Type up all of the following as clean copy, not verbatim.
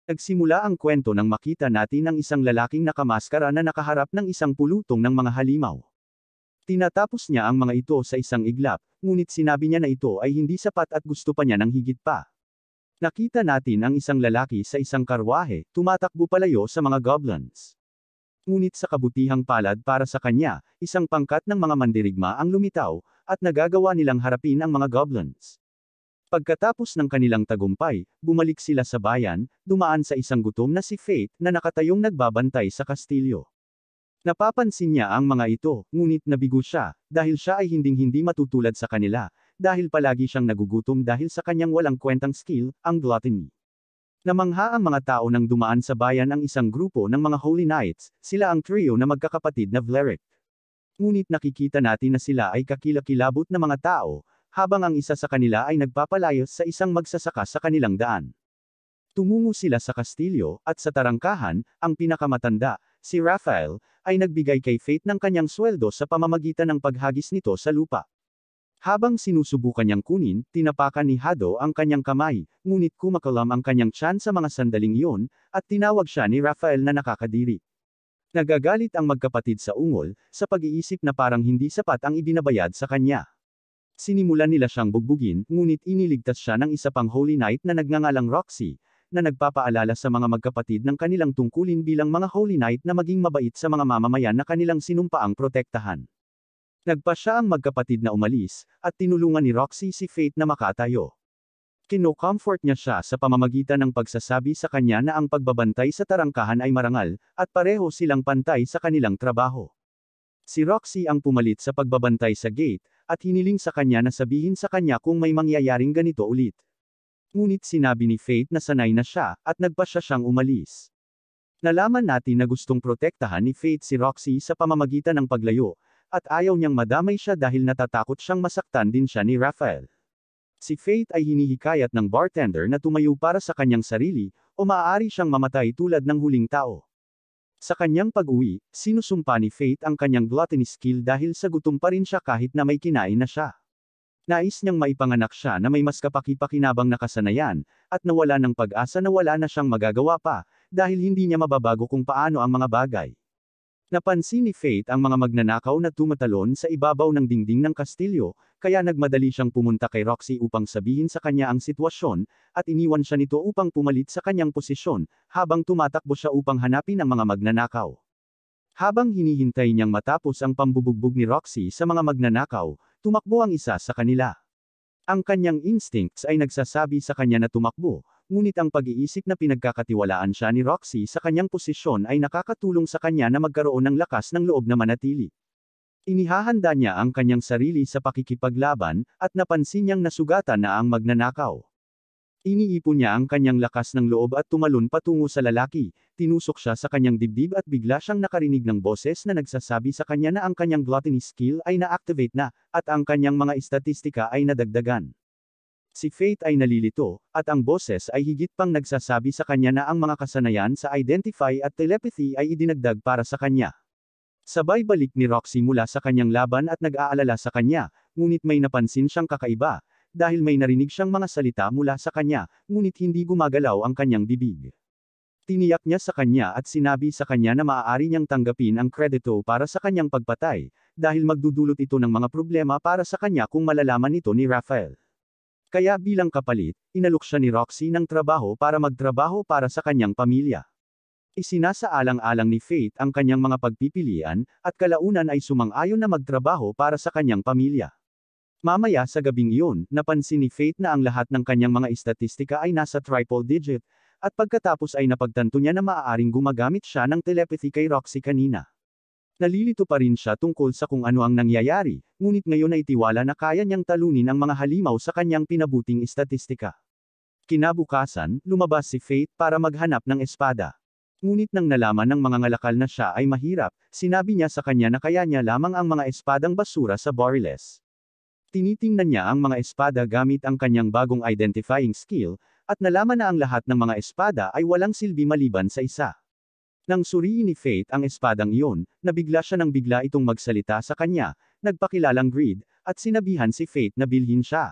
Nagsimula ang kwento nang makita natin ang isang lalaking nakamaskara na nakaharap ng isang pulutong ng mga halimaw. Tinatapos niya ang mga ito sa isang iglap, ngunit sinabi niya na ito ay hindi sapat at gusto pa niya ng higit pa. Nakita natin ang isang lalaki sa isang karwahe, tumatakbo palayo sa mga goblins. Ngunit sa kabutihang palad para sa kanya, isang pangkat ng mga mandirigma ang lumitaw, at nagagawa nilang harapin ang mga goblins. Pagkatapos ng kanilang tagumpay, bumalik sila sa bayan, dumaan sa isang gutom na si Faith na nakatayong nagbabantay sa kastilyo. Napapansin niya ang mga ito, ngunit nabigo siya, dahil siya ay hinding-hindi matutulad sa kanila, dahil palagi siyang nagugutom dahil sa kanyang walang kwentang skill, ang gluttony. Namangha ang mga tao nang dumaan sa bayan ang isang grupo ng mga Holy Knights, sila ang trio na magkakapatid na Vlerick. Ngunit nakikita natin na sila ay kakilakilabot na mga tao, habang ang isa sa kanila ay nagpapalayas sa isang magsasaka sa kanilang daan. Tumungo sila sa kastilyo, at sa tarangkahan, ang pinakamatanda, si Raphael, ay nagbigay kay Faith ng kanyang sweldo sa pamamagitan ng paghagis nito sa lupa. Habang sinusubukan niyang kunin, tinapakan ni Hado ang kanyang kamay, ngunit kumakalam ang kanyang tiyan sa mga sandaling iyon, at tinawag siya ni Raphael na nakakadiri. Nagagalit ang magkapatid sa ungol, sa pag-iisip na parang hindi sapat ang ibinabayad sa kanya. Sinimulan nila siyang bugbugin, ngunit iniligtas siya ng isa pang Holy Knight na nagngangalang Roxy, na nagpapaalala sa mga magkapatid ng kanilang tungkulin bilang mga Holy Knight na maging mabait sa mga mamamayan na kanilang sinumpaang protektahan. Nagpa siya ang magkapatid na umalis, at tinulungan ni Roxy si Faith na makatayo. Kino-comfort niya siya sa pamamagitan ng pagsasabi sa kanya na ang pagbabantay sa tarangkahan ay marangal, at pareho silang pantay sa kanilang trabaho. Si Roxy ang pumalit sa pagbabantay sa gate, at hiniling sa kanya na sabihin sa kanya kung may mangyayaring ganito ulit. Ngunit sinabi ni Faith na sanay na siya, at nagpa siya siyang umalis. Nalaman natin na gustong protektahan ni Faith si Roxy sa pamamagitan ng paglayo, at ayaw niyang madamay siya dahil natatakot siyang masaktan din siya ni Raphael. Si Faith ay hinihikayat ng bartender na tumayo para sa kanyang sarili, o maaari siyang mamatay tulad ng huling tao. Sa kanyang pag-uwi, sinusumpa ni Faith ang kanyang gluttony skill dahil sa gutom pa rin siya kahit na may kinain na siya. Nais niyang maipanganak siya na may mas kapaki-pakinabang na kasanayan, at nawala ng pag-asa na wala na siyang magagawa pa, dahil hindi niya mababago kung paano ang mga bagay. Napansin ni Faith ang mga magnanakaw na tumatalon sa ibabaw ng dingding ng kastilyo, kaya nagmadali siyang pumunta kay Roxy upang sabihin sa kanya ang sitwasyon, at iniwan siya nito upang pumalit sa kanyang posisyon, habang tumatakbo siya upang hanapin ang mga magnanakaw. Habang hinihintay niyang matapos ang pambubugbog ni Roxy sa mga magnanakaw, tumakbo ang isa sa kanila. Ang kanyang instincts ay nagsasabi sa kanya na tumakbo, ngunit ang pag-iisip na pinagkakatiwalaan siya ni Roxy sa kanyang posisyon ay nakakatulong sa kanya na magkaroon ng lakas ng loob na manatili. Inihahanda niya ang kanyang sarili sa pakikipaglaban, at napansin niyang nasugatan na ang magnanakaw. Iniipon niya ang kanyang lakas ng loob at tumalon patungo sa lalaki, tinusok siya sa kanyang dibdib at bigla siyang nakarinig ng boses na nagsasabi sa kanya na ang kanyang gluttony skill ay na-activate na, at ang kanyang mga istatistika ay nadagdagan. Si Faith ay nalilito, at ang boses ay higit pang nagsasabi sa kanya na ang mga kasanayan sa identify at telepathy ay idinagdag para sa kanya. Sabay balik ni Roxy mula sa kanyang laban at nag-aalala sa kanya, ngunit may napansin siyang kakaiba, dahil may narinig siyang mga salita mula sa kanya, ngunit hindi gumagalaw ang kanyang bibig. Tiniyak niya sa kanya at sinabi sa kanya na maaari niyang tanggapin ang kredito para sa kanyang pagpatay, dahil magdudulot ito ng mga problema para sa kanya kung malalaman ito ni Raphael. Kaya bilang kapalit, inalok siya ni Roxy ng trabaho para magtrabaho para sa kanyang pamilya. Isinasaalang-alang ni Faith ang kanyang mga pagpipilian, at kalaunan ay sumang-ayon na magtrabaho para sa kanyang pamilya. Mamaya sa gabing iyon, napansin ni Faith na ang lahat ng kanyang mga istatistika ay nasa triple digit, at pagkatapos ay napagtanto niya na maaaring gumagamit siya ng telepathy kay Roxy kanina. Nalilito pa rin siya tungkol sa kung ano ang nangyayari, ngunit ngayon ay tiwala na kaya niyang talunin ang mga halimaw sa kanyang pinabuting istatistika. Kinabukasan, lumabas si Faith para maghanap ng espada. Ngunit nang nalaman ng mga ngalakal na siya ay mahirap, sinabi niya sa kanya na kaya niya lamang ang mga espadang basura sa Bariles. Tinitingnan niya ang mga espada gamit ang kanyang bagong identifying skill, at nalaman na ang lahat ng mga espada ay walang silbi maliban sa isa. Nang suriin ni Faith ang espadang iyon, nabigla siya nang bigla itong magsalita sa kanya, nagpakilalang Greed, at sinabihan si Faith na bilhin siya.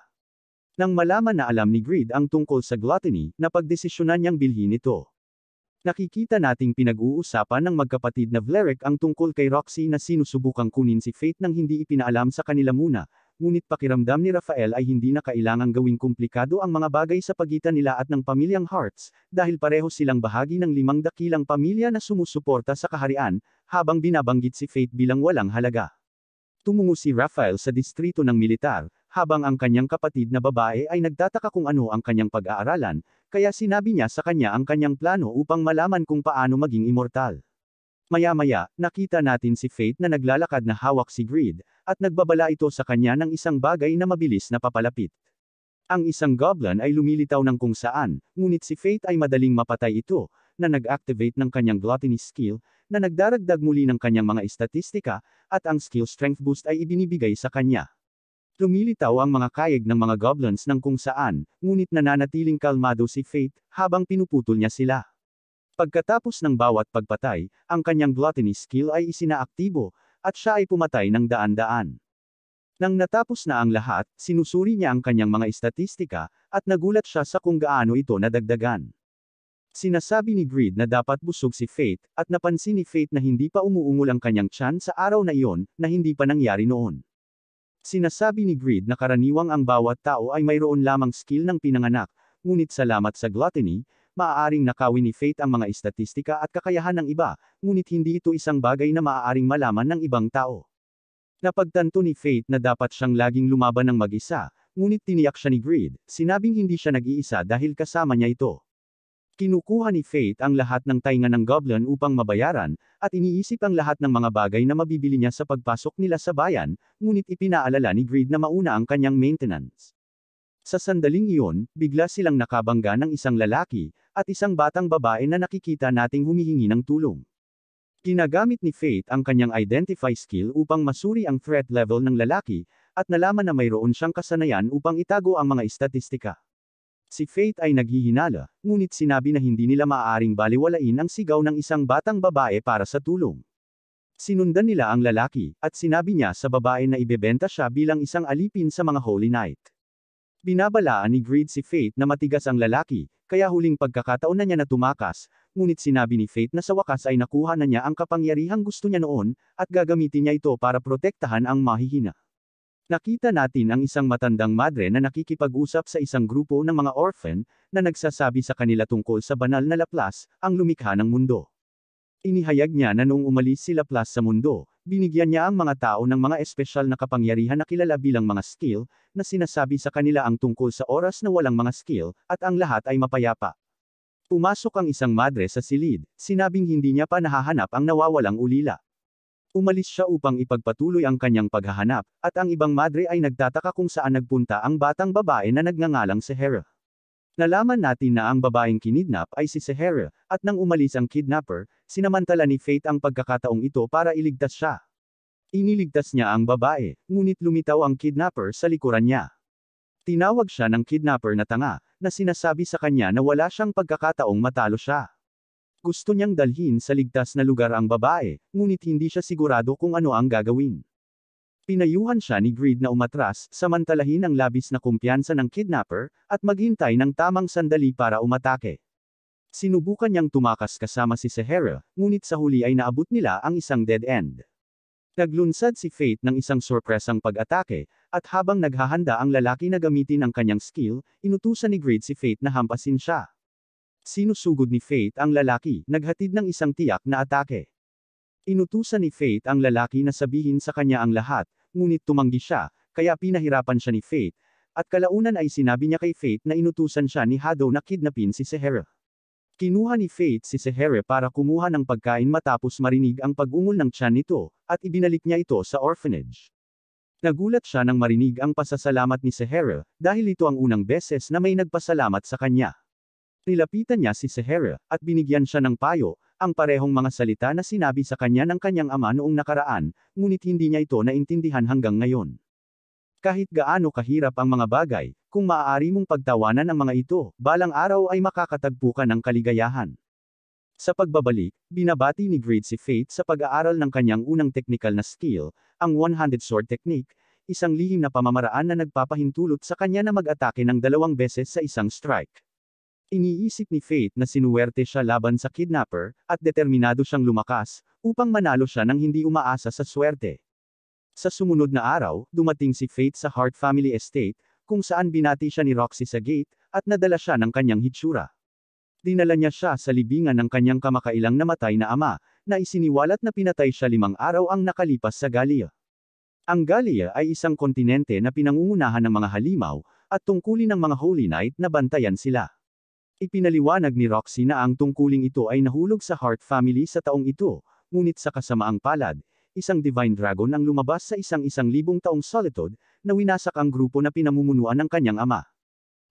Nang malaman na alam ni Greed ang tungkol sa gluttony, napagdesisyonan niyang bilhin ito. Nakikita nating pinag-uusapan ng magkapatid na Vlerick ang tungkol kay Roxy na sinusubukang kunin si Faith nang hindi ipinaalam sa kanila muna, ngunit pakiramdam ni Rafael ay hindi na kailangang gawing komplikado ang mga bagay sa pagitan nila at ng pamilyang Hearts, dahil pareho silang bahagi ng 5 dakilang pamilya na sumusuporta sa kaharian, habang binabanggit si Faith bilang walang halaga. Tumungo si Rafael sa distrito ng militar, habang ang kanyang kapatid na babae ay nagtataka kung ano ang kanyang pag-aaralan, kaya sinabi niya sa kanya ang kanyang plano upang malaman kung paano maging immortal. Maya-maya, nakita natin si Faith na naglalakad na hawak si Greed, at nagbabala ito sa kanya ng isang bagay na mabilis na papalapit. Ang isang goblin ay lumilitaw ng kung saan, ngunit si Faith ay madaling mapatay ito, na nag-activate ng kanyang gluttony skill, na nagdaragdag muli ng kanyang mga estatistika, at ang skill strength boost ay ibinibigay sa kanya. Lumilitaw ang mga kayag ng mga goblins ng kung saan, ngunit nananatiling kalmado si Faith, habang pinuputol niya sila. Pagkatapos ng bawat pagpatay, ang kanyang gluttony skill ay isinaaktibo, at siya ay pumatay ng daan-daan. Nang natapos na ang lahat, sinusuri niya ang kanyang mga estatistika, at nagulat siya sa kung gaano ito nadagdagan. Sinasabi ni Greed na dapat busog si Faith, at napansin ni Faith na hindi pa umuungol ang kanyang tiyan sa araw na iyon, na hindi pa nangyari noon. Sinasabi ni Greed na karaniwang ang bawat tao ay mayroon lamang skill ng pinanganak, ngunit salamat sa gluttony, maaaring nakawin ni Faith ang mga estatistika at kakayahan ng iba, ngunit hindi ito isang bagay na maaaring malaman ng ibang tao. Napagtanto ni Faith na dapat siyang laging lumaban ng mag-isa, ngunit tiniyak siya ni Greed, sinabing hindi siya nag-iisa dahil kasama niya ito. Kinukuha ni Faith ang lahat ng tainga ng goblin upang mabayaran, at iniisip ang lahat ng mga bagay na mabibili niya sa pagpasok nila sa bayan, ngunit ipinaalala ni Greed na mauna ang kanyang maintenance. Sa sandaling iyon, bigla silang nakabangga ng isang lalaki, at isang batang babae na nakikita nating humihingi ng tulong. Ginagamit ni Faith ang kanyang identify skill upang masuri ang threat level ng lalaki, at nalaman na mayroon siyang kasanayan upang itago ang mga estatistika. Si Faith ay naghihinala, ngunit sinabi na hindi nila maaaring baliwalain ang sigaw ng isang batang babae para sa tulong. Sinundan nila ang lalaki, at sinabi niya sa babae na ibebenta siya bilang isang alipin sa mga Holy Night. Binabalaan ni Greed si Faith na matigas ang lalaki, kaya huling pagkakataon na niya na tumakas, ngunit sinabi ni Faith na sa wakas ay nakuha na niya ang kapangyarihang gusto niya noon, at gagamitin niya ito para protektahan ang mahihina. Nakita natin ang isang matandang madre na nakikipag-usap sa isang grupo ng mga orphan, na nagsasabi sa kanila tungkol sa banal na Laplace, ang lumikha ng mundo. Inihayag niya na noong umalis si Laplace sa mundo, binigyan niya ang mga tao ng mga espesyal na kapangyarihan na kilala bilang mga skill, na sinasabi sa kanila ang tungkol sa oras na walang mga skill, at ang lahat ay mapayapa. Pumasok ang isang madre sa silid, sinabing hindi niya pa nahahanap ang nawawalang ulila. Umalis siya upang ipagpatuloy ang kanyang paghahanap, at ang ibang madre ay nagtataka kung saan nagpunta ang batang babae na nagngangalang Sahara. Nalaman natin na ang babaeng kinidnap ay si Sahara, at nang umalis ang kidnapper, sinamantala ni Faith ang pagkakataong ito para iligtas siya. Iniligtas niya ang babae, ngunit lumitaw ang kidnapper sa likuran niya. Tinawag siya ng kidnapper na tanga, na sinasabi sa kanya na wala siyang pagkakataong matalo siya. Gusto niyang dalhin sa ligtas na lugar ang babae, ngunit hindi siya sigurado kung ano ang gagawin. Pinayuhan siya ni Greed na umatras, samantalahin ang labis na kumpiyansa ng kidnapper, at maghintay ng tamang sandali para umatake. Sinubukan niyang tumakas kasama si Sahara, ngunit sa huli ay naabot nila ang isang dead end. Naglunsad si Faith ng isang sorpresang pag-atake, at habang naghahanda ang lalaki na gamitin ang kanyang skill, inutusan ni Greed si Faith na hampasin siya. Sinusugod ni Faith ang lalaki, naghatid ng isang tiyak na atake. Inutusan ni Faith ang lalaki na sabihin sa kanya ang lahat, ngunit tumanggi siya, kaya pinahirapan siya ni Faith, at kalaunan ay sinabi niya kay Faith na inutusan siya ni Hado na kidnapin si Sahara. Kinuha ni Faith si Sahara para kumuha ng pagkain matapos marinig ang pag-ungol ng tiyan nito, at ibinalik niya ito sa orphanage. Nagulat siya nang marinig ang pasasalamat ni Sahara, dahil ito ang unang beses na may nagpasalamat sa kanya. Nilapitan niya si Sahara, at binigyan siya ng payo, ang parehong mga salita na sinabi sa kanya ng kanyang ama noong nakaraan, ngunit hindi niya ito naintindihan hanggang ngayon. Kahit gaano kahirap ang mga bagay, kung maaari mong pagtawanan ang mga ito, balang araw ay makakatagpo ka ng kaligayahan. Sa pagbabalik, binabati ni Greed si Faith sa pag-aaral ng kanyang unang technical na skill, ang one-handed sword technique, isang lihim na pamamaraan na nagpapahintulot sa kanya na mag-atake ng 2 beses sa isang strike. Iniisip ni Faith na sinuwerte siya laban sa kidnapper, at determinado siyang lumakas, upang manalo siya ng hindi umaasa sa swerte. Sa sumunod na araw, dumating si Faith sa Hart Family Estate, kung saan binati siya ni Roxy sa gate, at nadala siya ng kanyang hitsura. Dinala niya siya sa libingan ng kanyang kamakailang namatay na ama, na isiniwalat na pinatay siya 5 araw ang nakalipas sa Galia. Ang Galia ay isang kontinente na pinangungunahan ng mga halimaw, at tungkulin ng mga Holy Knight na bantayan sila. Ipinaliwanag ni Roxy na ang tungkuling ito ay nahulog sa Hart family sa taong ito, ngunit sa kasamaang palad, isang divine dragon ang lumabas sa 1,000 taong solitude, na winasak ang grupo na pinamumunuan ng kanyang ama.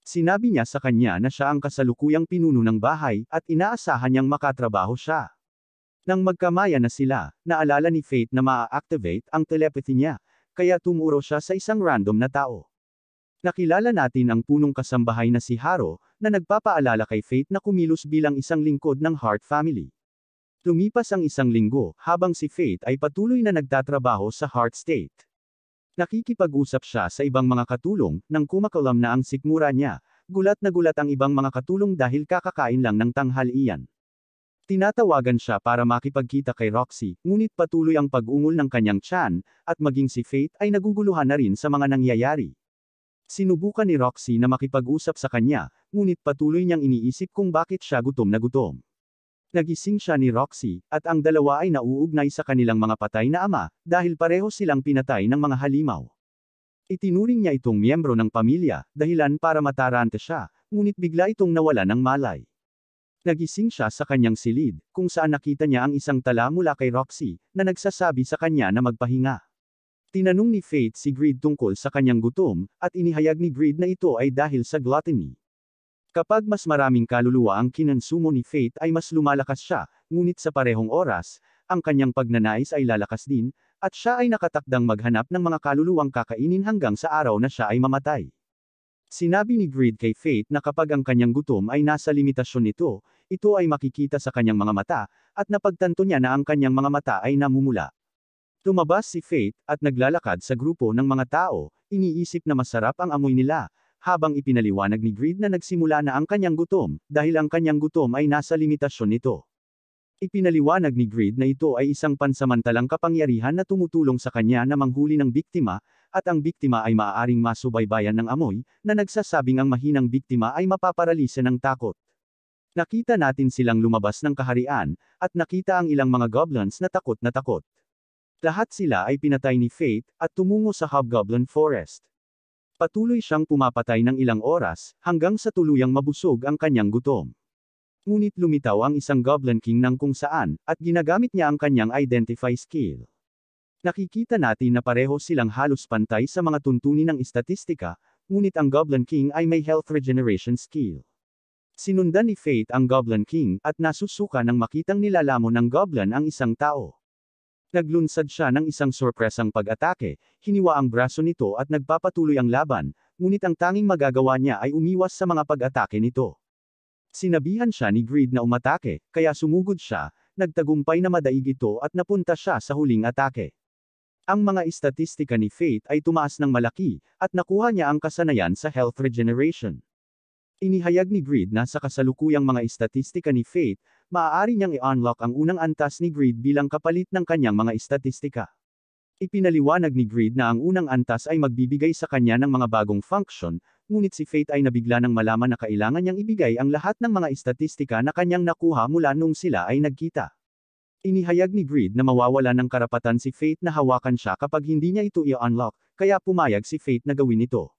Sinabi niya sa kanya na siya ang kasalukuyang pinuno ng bahay, at inaasahan niyang makatrabaho siya. Nang magkamaya na sila, naalala ni Faith na maa-activate ang telepathy niya, kaya tumuro siya sa isang random na tao. Nakilala natin ang punong kasambahay na si Haro, na nagpapaalala kay Faith na kumilos bilang isang lingkod ng Hart family. Lumipas ang 1 linggo, habang si Faith ay patuloy na nagtatrabaho sa Hart State. Nakikipag-usap siya sa ibang mga katulong, nang kumakalam na ang sikmura niya, gulat na gulat ang ibang mga katulong dahil kakakain lang ng tanghalian. Tinatawagan siya para makipagkita kay Roxy, ngunit patuloy ang pag-ungol ng kanyang tiyan, at maging si Faith ay naguguluhan na rin sa mga nangyayari. Sinubukan ni Roxy na makipag-usap sa kanya, ngunit patuloy niyang iniisip kung bakit siya gutom na gutom. Nagising siya ni Roxy, at ang dalawa ay nauugnay sa kanilang mga patay na ama, dahil pareho silang pinatay ng mga halimaw. Itinuring niya itong miyembro ng pamilya, dahilan para matarante siya, ngunit bigla itong nawala ng malay. Nagising siya sa kanyang silid, kung saan nakita niya ang isang tala mula kay Roxy, na nagsasabi sa kanya na magpahinga. Tinanong ni Faith si Greed tungkol sa kanyang gutom, at inihayag ni Greed na ito ay dahil sa gluttony. Kapag mas maraming kaluluwa ang kinonsumo ni Faith ay mas lumalakas siya, ngunit sa parehong oras, ang kanyang pagnanais ay lalakas din, at siya ay nakatakdang maghanap ng mga kaluluwang kakainin hanggang sa araw na siya ay mamatay. Sinabi ni Greed kay Faith na kapag ang kanyang gutom ay nasa limitasyon nito, ito ay makikita sa kanyang mga mata, at napagtanto niya na ang kanyang mga mata ay namumula. Lumabas si Faith, at naglalakad sa grupo ng mga tao, iniisip na masarap ang amoy nila, habang ipinaliwanag ni Greed na nagsimula na ang kanyang gutom, dahil ang kanyang gutom ay nasa limitasyon nito. Ipinaliwanag ni Greed na ito ay isang pansamantalang kapangyarihan na tumutulong sa kanya na manghuli ng biktima, at ang biktima ay maaaring masubaybayan ng amoy, na nagsasabing ang mahinang biktima ay mapaparalisa ng takot. Nakita natin silang lumabas ng kaharian, at nakita ang ilang mga goblins na takot na takot. Lahat sila ay pinatay ni Faith, at tumungo sa Hobgoblin Forest. Patuloy siyang pumapatay ng ilang oras, hanggang sa tuluyang mabusog ang kanyang gutom. Ngunit lumitaw ang isang Goblin King ng kung saan, at ginagamit niya ang kanyang identify skill. Nakikita natin na pareho silang halos pantay sa mga tuntunin ng istatistika, ngunit ang Goblin King ay may health regeneration skill. Sinundan ni Faith ang Goblin King, at nasusuka nang makitang nilalamon ng Goblin ang isang tao. Naglunsad siya ng isang sorpresang pag-atake, hiniwa ang braso nito at nagpapatuloy ang laban, ngunit ang tanging magagawa niya ay umiwas sa mga pag-atake nito. Sinabihan siya ni Greed na umatake, kaya sumugod siya, nagtagumpay na madaig ito at napunta siya sa huling atake. Ang mga istatistika ni Faith ay tumaas ng malaki, at nakuha niya ang kasanayan sa health regeneration. Inihayag ni Greed na sa kasalukuyang mga istatistika ni Faith, maaari niyang i-unlock ang unang antas ni Greed bilang kapalit ng kanyang mga istatistika. Ipinaliwanag ni Greed na ang unang antas ay magbibigay sa kanya ng mga bagong function, ngunit si Faith ay nabigla nang malaman na kailangan niyang ibigay ang lahat ng mga istatistika na kanyang nakuha mula nung sila ay nagkita. Inihayag ni Greed na mawawala ng karapatan si Faith na hawakan siya kapag hindi niya ito i-unlock, kaya pumayag si Faith na gawin ito.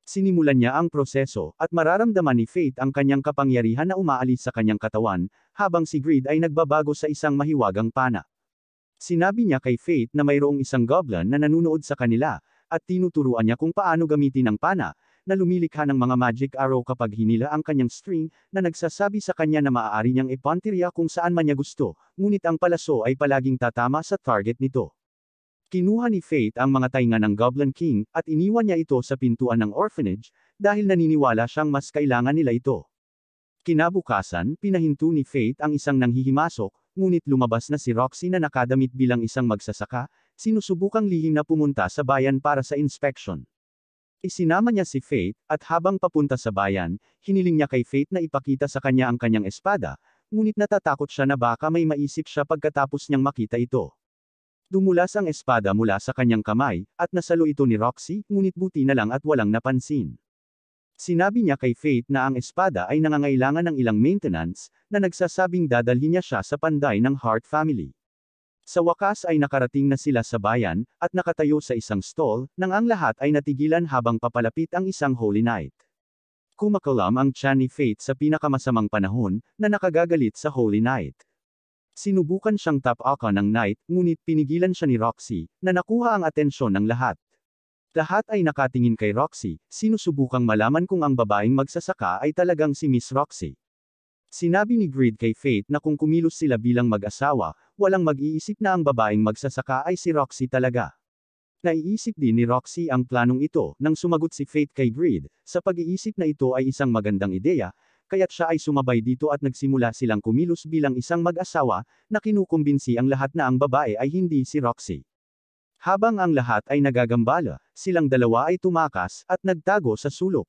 Sinimulan niya ang proseso, at mararamdaman ni Faith ang kanyang kapangyarihan na umaalis sa kanyang katawan, habang si Greed ay nagbabago sa isang mahiwagang pana. Sinabi niya kay Faith na mayroong isang goblin na nanunood sa kanila, at tinuturuan niya kung paano gamitin ang pana, na lumilikha ng mga magic arrow kapag hinila ang kanyang string, na nagsasabi sa kanya na maaari niyang ipantirya kung saan man niya gusto, ngunit ang palaso ay palaging tatama sa target nito. Kinuha ni Faith ang mga tainga ng Goblin King, at iniwan niya ito sa pintuan ng orphanage, dahil naniniwala siyang mas kailangan nila ito. Kinabukasan, pinahinto ni Faith ang isang nanghihimasok, ngunit lumabas na si Roxy na nakadamit bilang isang magsasaka, sinusubukang lihim na pumunta sa bayan para sa inspection. Isinama niya si Faith, at habang papunta sa bayan, hiniling niya kay Faith na ipakita sa kanya ang kanyang espada, ngunit natatakot siya na baka may maisip siya pagkatapos niyang makita ito. Dumulas ang espada mula sa kanyang kamay, at nasalo ito ni Roxy, ngunit buti na lang at walang napansin. Sinabi niya kay Faith na ang espada ay nangangailangan ng ilang maintenance, na nagsasabing dadalhin niya siya sa panday ng Hart family. Sa wakas ay nakarating na sila sa bayan, at nakatayo sa isang stall, nang ang lahat ay natigilan habang papalapit ang isang Holy Night. Kumakalam ang tiyan ni Faith sa pinakamasamang panahon, na nakagagalit sa Holy Night. Sinubukan siyang tapakan ng Knight, ngunit pinigilan siya ni Roxy, na nakuha ang atensyon ng lahat. Lahat ay nakatingin kay Roxy, sinusubukang malaman kung ang babaeng magsasaka ay talagang si Miss Roxy. Sinabi ni Greed kay Faith na kung kumilos sila bilang mag-asawa, walang mag-iisip na ang babaeng magsasaka ay si Roxy talaga. Naiisip din ni Roxy ang planong ito, nang sumagot si Faith kay Greed, sa pag-iisip na ito ay isang magandang ideya, kaya't siya ay sumabay dito at nagsimula silang kumilos bilang isang mag-asawa, na kinukumbinsi ang lahat na ang babae ay hindi si Roxy. Habang ang lahat ay nagagambala, silang dalawa ay tumakas, at nagtago sa sulok.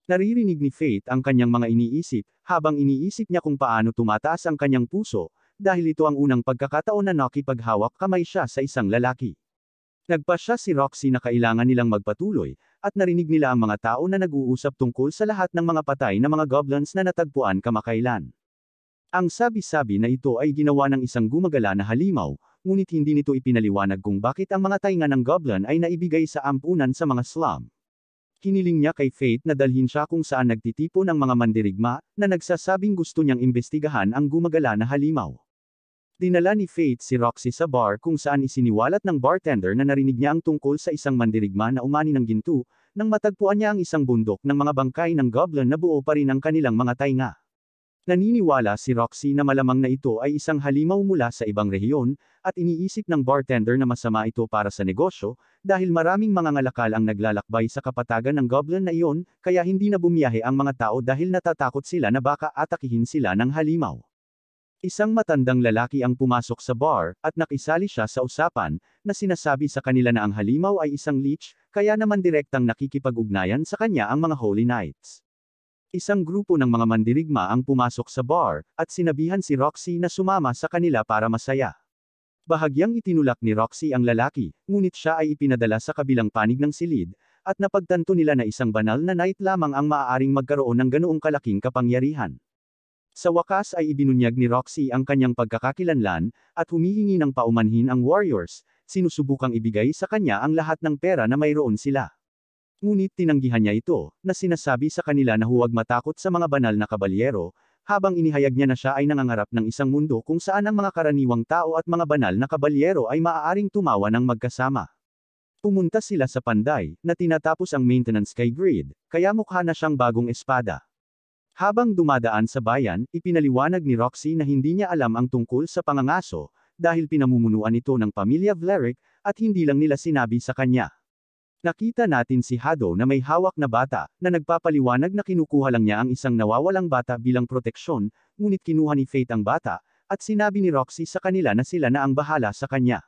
Naririnig ni Faith ang kanyang mga iniisip, habang iniisip niya kung paano tumataas ang kanyang puso, dahil ito ang unang pagkakataon na nakipaghawak kamay siya sa isang lalaki. Nagpasya si Roxy na kailangan nilang magpatuloy, at narinig nila ang mga tao na nag-uusap tungkol sa lahat ng mga patay na mga goblins na natagpuan kamakailan. Ang sabi-sabi na ito ay ginawa ng isang gumagala na halimaw, ngunit hindi nito ipinaliwanag kung bakit ang mga tainga ng goblin ay naibigay sa ampunan sa mga slum. Hiniling niya kay Faith na dalhin siya kung saan nagtitipon ang mga mandirigma, na nagsasabing gusto niyang imbestigahan ang gumagala na halimaw. Dinala ni Faith si Roxy sa bar kung saan isiniwalat ng bartender na narinig niya ang tungkol sa isang mandirigma na umani ng ginto, nang matagpuan niya ang isang bundok ng mga bangkay ng goblin na buo pa rin ang kanilang mga tainga. Naniniwala si Roxy na malamang na ito ay isang halimaw mula sa ibang rehiyon, at iniisip ng bartender na masama ito para sa negosyo, dahil maraming mga ngalakal ang naglalakbay sa kapatagan ng goblin na iyon, kaya hindi na bumiyahe ang mga tao dahil natatakot sila na baka atakihin sila ng halimaw. Isang matandang lalaki ang pumasok sa bar, at nakisali siya sa usapan, na sinasabi sa kanila na ang halimaw ay isang leech, kaya naman direktang nakikipag-ugnayan sa kanya ang mga Holy Knights. Isang grupo ng mga mandirigma ang pumasok sa bar, at sinabihan si Roxy na sumama sa kanila para masaya. Bahagyang itinulak ni Roxy ang lalaki, ngunit siya ay ipinadala sa kabilang panig ng silid, at napagtanto nila na isang banal na knight lamang ang maaaring magkaroon ng ganoong kalaking kapangyarihan. Sa wakas ay ibinunyag ni Roxy ang kanyang pagkakakilanlan, at humihingi ng paumanhin ang warriors, sinusubukang ibigay sa kanya ang lahat ng pera na mayroon sila. Ngunit tinanggihan niya ito, na sinasabi sa kanila na huwag matakot sa mga banal na kabalyero, habang inihayag niya na siya ay nangangarap ng isang mundo kung saan ang mga karaniwang tao at mga banal na kabalyero ay maaaring tumawa ng magkasama. Pumunta sila sa panday, na tinatapos ang maintenance kay Greed, kaya mukha na siyang bagong espada. Habang dumadaan sa bayan, ipinaliwanag ni Roxy na hindi niya alam ang tungkol sa pangangaso, dahil pinamumunuan ito ng pamilya Vlerick, at hindi lang nila sinabi sa kanya. Nakita natin si Hado na may hawak na bata, na nagpapaliwanag na kinukuha lang niya ang isang nawawalang bata bilang proteksyon, ngunit kinuha ni Faith ang bata, at sinabi ni Roxy sa kanila na sila na ang bahala sa kanya.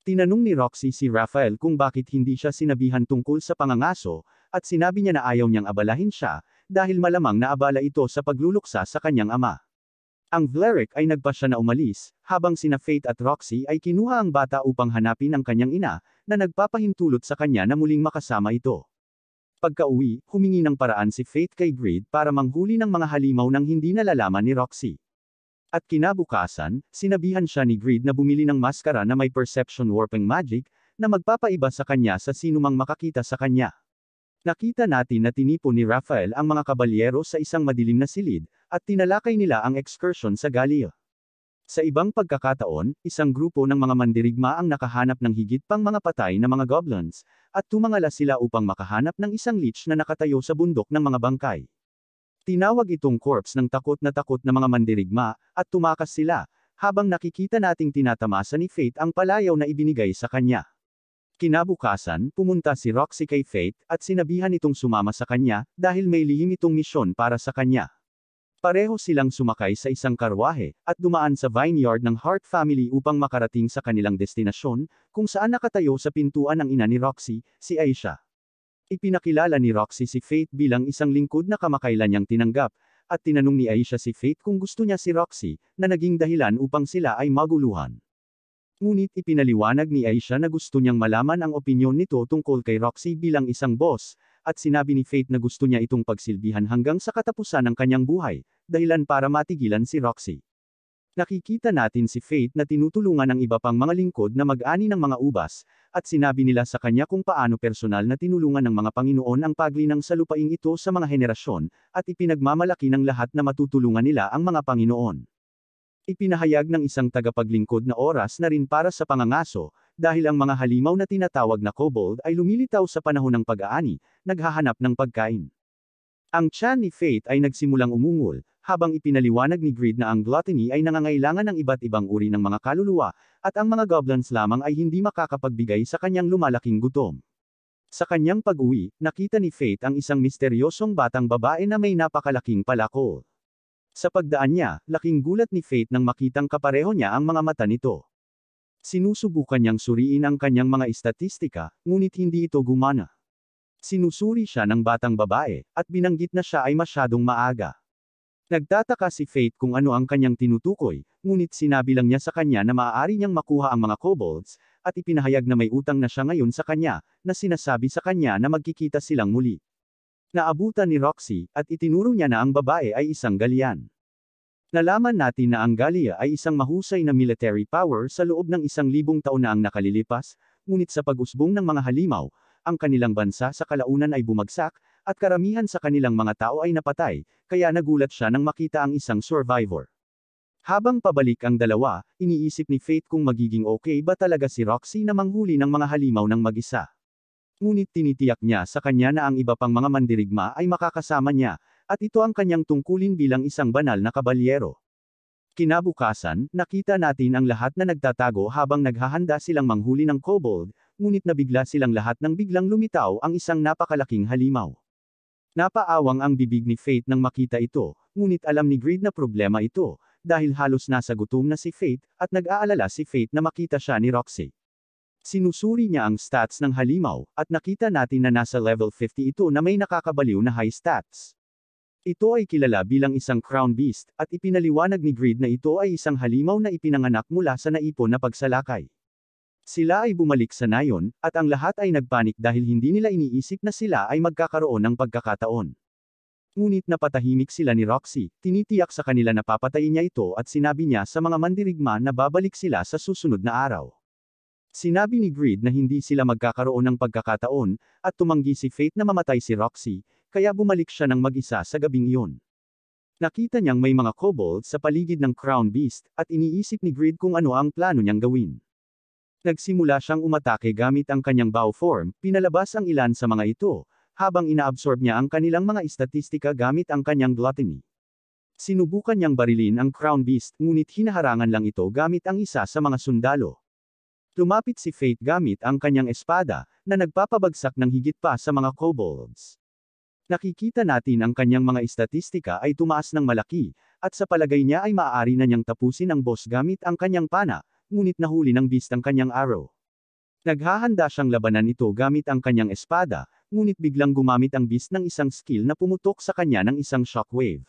Tinanong ni Roxy si Raphael kung bakit hindi siya sinabihan tungkol sa pangangaso, at sinabi niya na ayaw niyang abalahin siya, dahil malamang naabala ito sa pagluluksa sa kanyang ama. Ang Vlerick ay nagpasya na umalis, habang sina Faith at Roxy ay kinuha ang bata upang hanapin ang kanyang ina, na nagpapahintulot sa kanya na muling makasama ito. Pagka-uwi, humingi ng paraan si Faith kay Greed para manghuli ng mga halimaw nang hindi nalalaman ni Roxy. At kinabukasan, sinabihan siya ni Greed na bumili ng maskara na may perception warping magic, na magpapaiba sa kanya sa sinumang makakita sa kanya. Nakita natin na tinipon ni Raphael ang mga kabalyero sa isang madilim na silid, at tinalakay nila ang excursion sa Gallia. Sa ibang pagkakataon, isang grupo ng mga mandirigma ang nakahanap ng higit pang mga patay na mga goblins, at tumangala sila upang makahanap ng isang leech na nakatayo sa bundok ng mga bangkay. Tinawag itong corpse ng takot na mga mandirigma, at tumakas sila, habang nakikita nating tinatamasa ni Faith ang palayaw na ibinigay sa kanya. Kinabukasan, pumunta si Roxy kay Faith, at sinabihan itong sumama sa kanya, dahil may lihim itong misyon para sa kanya. Pareho silang sumakay sa isang karwahe, at dumaan sa vineyard ng Hart family upang makarating sa kanilang destinasyon, kung saan nakatayo sa pintuan ang ina ni Roxy, si Aisha. Ipinakilala ni Roxy si Faith bilang isang lingkod na kamakailan niyang tinanggap, at tinanong ni Aisha si Faith kung gusto niya si Roxy, na naging dahilan upang sila ay maguluhan. Ngunit ipinaliwanag ni Aisha na gusto niyang malaman ang opinyon nito tungkol kay Roxy bilang isang boss, at sinabi ni Faith na gusto niya itong pagsilbihan hanggang sa katapusan ng kanyang buhay, dahilan para matigilan si Roxy. Nakikita natin si Faith na tinutulungan ang iba pang mga lingkod na mag-ani ng mga ubas, at sinabi nila sa kanya kung paano personal na tinulungan ng mga Panginoon ang paglinang sa lupaing ito sa mga henerasyon, at ipinagmamalaki ng lahat na matutulungan nila ang mga Panginoon. Ipinahayag ng isang tagapaglingkod na oras na rin para sa pangangaso, dahil ang mga halimaw na tinatawag na kobold ay lumilitaw sa panahon ng pag-aani, naghahanap ng pagkain. Ang tiyan ni Faith ay nagsimulang umungol, habang ipinaliwanag ni Greed na ang gluttony ay nangangailangan ng iba't ibang uri ng mga kaluluwa, at ang mga goblins lamang ay hindi makakapagbigay sa kanyang lumalaking gutom. Sa kanyang pag-uwi, nakita ni Faith ang isang misteryosong batang babae na may napakalaking palakol. Sa pagdaan niya, laking gulat ni Faith nang makitang kapareho niya ang mga mata nito. Sinusubukan niyang suriin ang kanyang mga istatistika, ngunit hindi ito gumana. Sinusuri siya ng batang babae, at binanggit na siya ay masyadong maaga. Nagtataka si Faith kung ano ang kanyang tinutukoy, ngunit sinabi lang niya sa kanya na maaari niyang makuha ang mga kobolds, at ipinahayag na may utang na siya ngayon sa kanya, na sinasabi sa kanya na magkikita silang muli. Naabutan ni Roxy, at itinuro niya na ang babae ay isang Gallian. Nalaman natin na ang Gallia ay isang mahusay na military power sa loob ng 1,000 taon na ang nakalilipas, ngunit sa pag-usbong ng mga halimaw, ang kanilang bansa sa kalaunan ay bumagsak, at karamihan sa kanilang mga tao ay napatay, kaya nagulat siya nang makita ang isang survivor. Habang pabalik ang dalawa, iniisip ni Faith kung magiging okay ba talaga si Roxy na manghuli ng mga halimaw ng mag-isa. Ngunit tinitiyak niya sa kanya na ang iba pang mga mandirigma ay makakasama niya, at ito ang kanyang tungkulin bilang isang banal na kabalyero. Kinabukasan, nakita natin ang lahat na nagtatago habang naghahanda silang manghuli ng kobold, ngunit nabigla silang lahat nang biglang lumitaw ang isang napakalaking halimaw. Napaawang ang bibig ni Faith nang makita ito, ngunit alam ni Greed na problema ito, dahil halos nasa gutom na si Faith, at nag-aalala si Faith na makita siya ni Roxy. Sinusuri niya ang stats ng halimaw, at nakita natin na nasa level 50 ito na may nakakabaliw na high stats. Ito ay kilala bilang isang crown beast, at ipinaliwanag ni Greed na ito ay isang halimaw na ipinanganak mula sa naipon na pagsalakay. Sila ay bumalik sa nayon, at ang lahat ay nagpanik dahil hindi nila iniisip na sila ay magkakaroon ng pagkakataon. Ngunit napatahimik sila ni Roxy, tinitiyak sa kanila na papatayin niya ito at sinabi niya sa mga mandirigma na babalik sila sa susunod na araw. Sinabi ni Greed na hindi sila magkakaroon ng pagkakataon, at tumanggi si Faith na mamatay si Roxy, kaya bumalik siya ng mag-isa sa gabing iyon. Nakita niyang may mga kobold sa paligid ng Crown Beast, at iniisip ni Greed kung ano ang plano niyang gawin. Nagsimula siyang umatake gamit ang kanyang bow form, pinalabas ang ilan sa mga ito, habang inaabsorb niya ang kanilang mga istatistika gamit ang kanyang gluttony. Sinubukan niyang barilin ang Crown Beast, ngunit hinaharangan lang ito gamit ang isa sa mga sundalo. Lumapit si Faith gamit ang kanyang espada, na nagpapabagsak ng higit pa sa mga kobolds. Nakikita natin ang kanyang mga istatistika ay tumaas ng malaki, at sa palagay niya ay maaari na niyang tapusin ang boss gamit ang kanyang pana, ngunit nahuli ng beast ang kanyang arrow. Naghahanda siyang labanan ito gamit ang kanyang espada, ngunit biglang gumamit ang beast ng isang skill na pumutok sa kanya ng isang shockwave.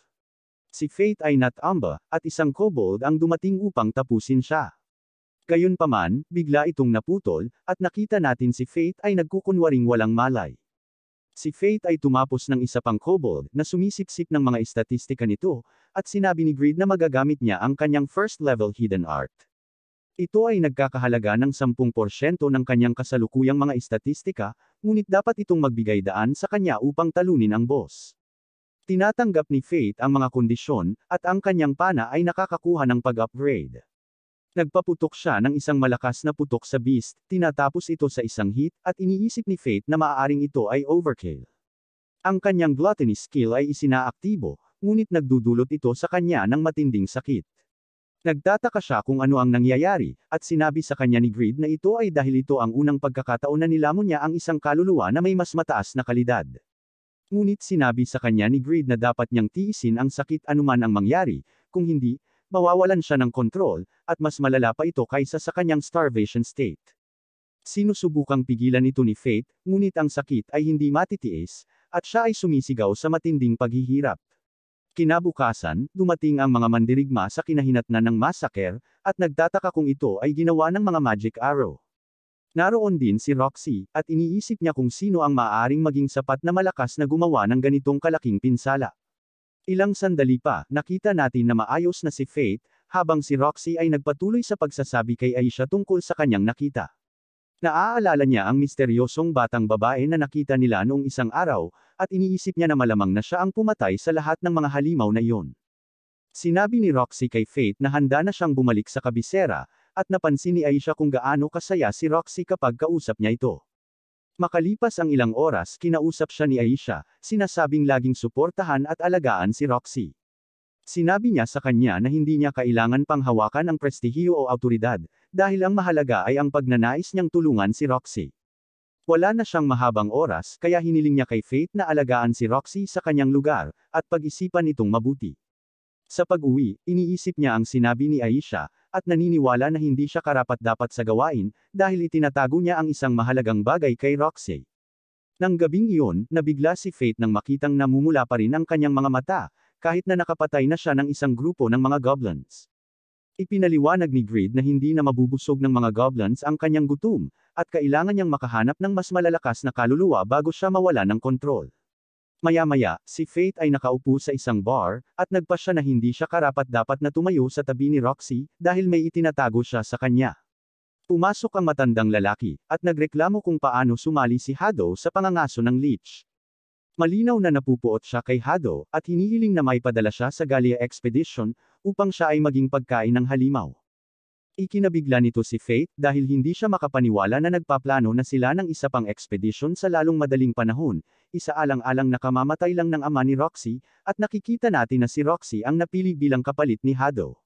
Si Faith ay natamba, at isang kobold ang dumating upang tapusin siya. Gayunpaman, bigla itong naputol, at nakita natin si Faith ay nagkukunwaring walang malay. Si Faith ay tumapos ng isa pang kobold na sumisipsip ng mga istatistika nito, at sinabi ni Greed na magagamit niya ang kanyang first level hidden art. Ito ay nagkakahalaga ng 10% ng kanyang kasalukuyang mga istatistika, ngunit dapat itong magbigay daan sa kanya upang talunin ang boss. Tinatanggap ni Faith ang mga kondisyon, at ang kanyang pana ay nakakakuha ng pag-upgrade. Nagpaputok siya ng isang malakas na putok sa beast, tinatapos ito sa isang hit, at iniisip ni Faith na maaaring ito ay overkill. Ang kanyang gluttony skill ay isinaaktibo, ngunit nagdudulot ito sa kanya ng matinding sakit. Nagtataka siya kung ano ang nangyayari, at sinabi sa kanya ni Greed na ito ay dahil ito ang unang pagkakataon na nilamon niya ang isang kaluluwa na may mas mataas na kalidad. Ngunit sinabi sa kanya ni Greed na dapat niyang tiisin ang sakit anuman ang mangyari, kung hindi, mawawalan siya ng kontrol, at mas malala pa ito kaysa sa kanyang starvation state. Sinusubukang pigilan ito ni Faith, ngunit ang sakit ay hindi matitiis, at siya ay sumisigaw sa matinding paghihirap. Kinabukasan, dumating ang mga mandirigma sa kinahinatnan ng massacre, at nagtataka kung ito ay ginawa ng mga magic arrow. Naroon din si Roxy, at iniisip niya kung sino ang maaaring maging sapat na malakas na gumawa ng ganitong kalaking pinsala. Ilang sandali pa, nakita natin na maayos na si Faith, habang si Roxy ay nagpatuloy sa pagsasabi kay Aisha tungkol sa kanyang nakita. Naaalala niya ang misteryosong batang babae na nakita nila noong isang araw, at iniisip niya na malamang na siya ang pumatay sa lahat ng mga halimaw na iyon. Sinabi ni Roxy kay Faith na handa na siyang bumalik sa kabisera, at napansin ni Aisha kung gaano kasaya si Roxy kapag kausap niya ito. Makalipas ang ilang oras, kinausap siya ni Aisha, sinasabing laging suportahan at alagaan si Roxy. Sinabi niya sa kanya na hindi niya kailangan pang hawakan ang prestihiyo o awtoridad, dahil ang mahalaga ay ang pagnanais niyang tulungan si Roxy. Wala na siyang mahabang oras, kaya hiniling niya kay Faith na alagaan si Roxy sa kanyang lugar, at pag-isipan itong mabuti. Sa pag-uwi, iniisip niya ang sinabi ni Aisha, at naniniwala na hindi siya karapat-dapat sa gawain, dahil itinatago niya ang isang mahalagang bagay kay Roxy. Nang gabing iyon, nabigla si Faith nang makitang namumula pa rin ang kanyang mga mata, kahit na nakapatay na siya ng isang grupo ng mga goblins. Ipinaliwanag ni Greed na hindi na mabubusog ng mga goblins ang kanyang gutom, at kailangan niyang makahanap ng mas malalakas na kaluluwa bago siya mawala ng kontrol. Maya-maya, si Faith ay nakaupo sa isang bar, at nagpasya na hindi siya karapat-dapat na tumayo sa tabi ni Roxy, dahil may itinatago siya sa kanya. Pumasok ang matandang lalaki, at nagreklamo kung paano sumali si Hado sa pangangaso ng leech. Malinaw na napupuot siya kay Hado, at hinihiling na maipadala siya sa Galia Expedition, upang siya ay maging pagkain ng halimaw. Ikinabigla nito si Faith, dahil hindi siya makapaniwala na nagpaplano na sila ng isa pang expedition sa lalong madaling panahon, isaalang-alang na kamamatay lang ng ama ni Roxy, at nakikita natin na si Roxy ang napili bilang kapalit ni Hado.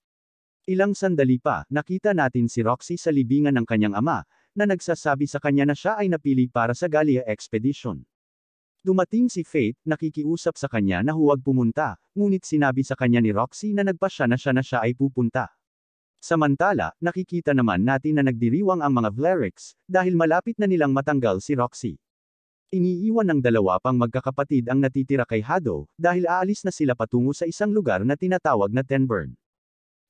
Ilang sandali pa, nakita natin si Roxy sa libingan ng kanyang ama, na nagsasabi sa kanya na siya ay napili para sa Galia Expedition. Dumating si Faith, nakikiusap sa kanya na huwag pumunta, ngunit sinabi sa kanya ni Roxy na nagpasya na siya ay pupunta. Samantala, nakikita naman natin na nagdiriwang ang mga Vlerix, dahil malapit na nilang matanggal si Roxy. Iniiwan ng dalawa pang magkakapatid ang natitira kay Hado, dahil aalis na sila patungo sa isang lugar na tinatawag na Tenburn.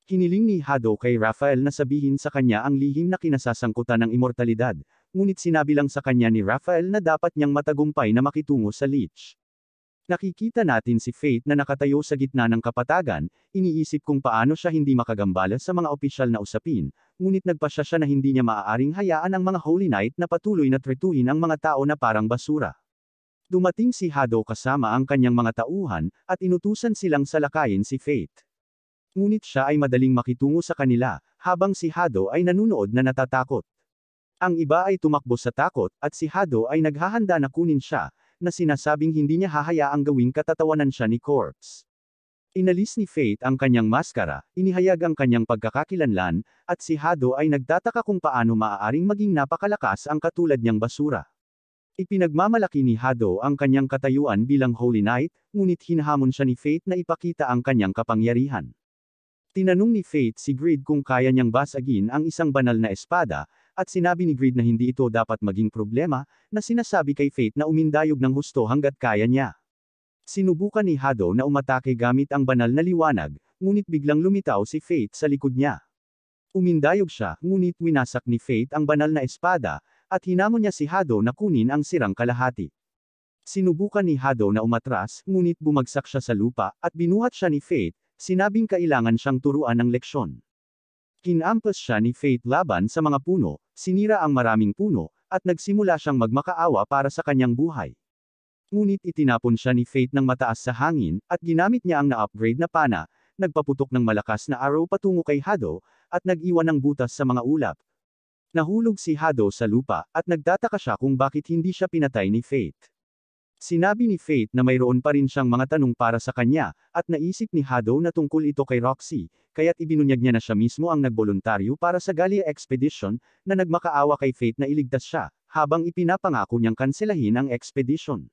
Hiniling ni Hado kay Raphael na sabihin sa kanya ang lihim na kinasasangkutan ng immortalidad, ngunit sinabi lang sa kanya ni Raphael na dapat niyang matagumpay na makitungo sa leech. Nakikita natin si Faith na nakatayo sa gitna ng kapatagan, iniisip kung paano siya hindi makagambala sa mga opisyal na usapin, ngunit nagpasya siya na hindi niya maaaring hayaan ang mga Holy Knight na patuloy na tretuhin ang mga tao na parang basura. Dumating si Hado kasama ang kanyang mga tauhan, at inutusan silang salakayin si Faith. Ngunit siya ay madaling makitungo sa kanila, habang si Hado ay nanunood na natatakot. Ang iba ay tumakbo sa takot, at si Hado ay naghahanda na kunin siya, na sinasabing hindi niya hahayaang gawing katatawanan siya ni Corpse. Inalis ni Faith ang kanyang maskara, inihayag ang kanyang pagkakakilanlan, at si Hado ay nagtataka kung paano maaaring maging napakalakas ang katulad niyang basura. Ipinagmamalaki ni Hado ang kanyang katayuan bilang Holy Knight, ngunit hinahamon siya ni Faith na ipakita ang kanyang kapangyarihan. Tinanong ni Faith si Greed kung kaya niyang basagin ang isang banal na espada, at sinabi ni Greed na hindi ito dapat maging problema, na sinasabi kay Faith na umindayog ng husto hanggat kaya niya. Sinubukan ni Hado na umatake gamit ang banal na liwanag, ngunit biglang lumitaw si Faith sa likod niya. Umindayog siya, ngunit winasak ni Faith ang banal na espada, at hinamon niya si Hado na kunin ang sirang kalahati. Sinubukan ni Hado na umatras, ngunit bumagsak siya sa lupa, at binuhat siya ni Faith, sinabing kailangan siyang turuan ng leksyon. Kinampas siya ni Faith laban sa mga puno, sinira ang maraming puno, at nagsimula siyang magmakaawa para sa kanyang buhay. Ngunit itinapon siya ni Faith ng mataas sa hangin, at ginamit niya ang na-upgrade na pana, nagpaputok ng malakas na arrow patungo kay Hado, at nag-iwan ng butas sa mga ulap. Nahulog si Hado sa lupa, at nagtataka siya kung bakit hindi siya pinatay ni Faith. Sinabi ni Faith na mayroon pa rin siyang mga tanong para sa kanya, at naisip ni Hado na tungkol ito kay Roxy, kaya't ibinunyag niya na siya mismo ang nagboluntaryo para sa Galia Expedition, na nagmakaawa kay Faith na iligtas siya, habang ipinapangako niyang kanselahin ang expedition.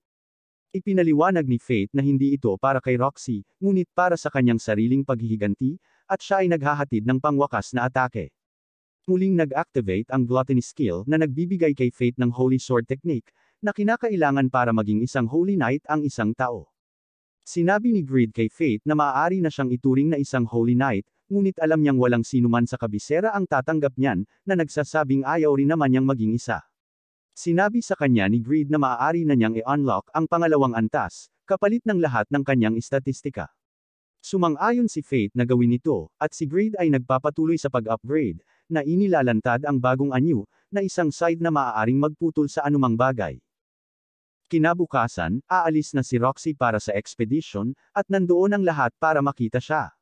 Ipinaliwanag ni Faith na hindi ito para kay Roxy, ngunit para sa kanyang sariling paghihiganti, at siya ay naghahatid ng pangwakas na atake. Muling nag-activate ang gluttony skill na nagbibigay kay Fate ng Holy Sword Technique, na kinakailangan para maging isang Holy Knight ang isang tao. Sinabi ni Greed kay Fate na maaari na siyang ituring na isang Holy Knight, ngunit alam niyang walang sinuman sa kabisera ang tatanggap niyan, na nagsasabing ayaw rin naman niyang maging isa. Sinabi sa kanya ni Greed na maaari na niyang i-unlock ang pangalawang antas, kapalit ng lahat ng kanyang istatistika. Sumang-ayon si Fate na gawin ito, at si Greed ay nagpapatuloy sa pag-upgrade, na inilalantad ang bagong anyo, na isang side na maaaring magputol sa anumang bagay. Kinabukasan, aalis na si Roxy para sa expedition, at nandoon ang lahat para makita siya.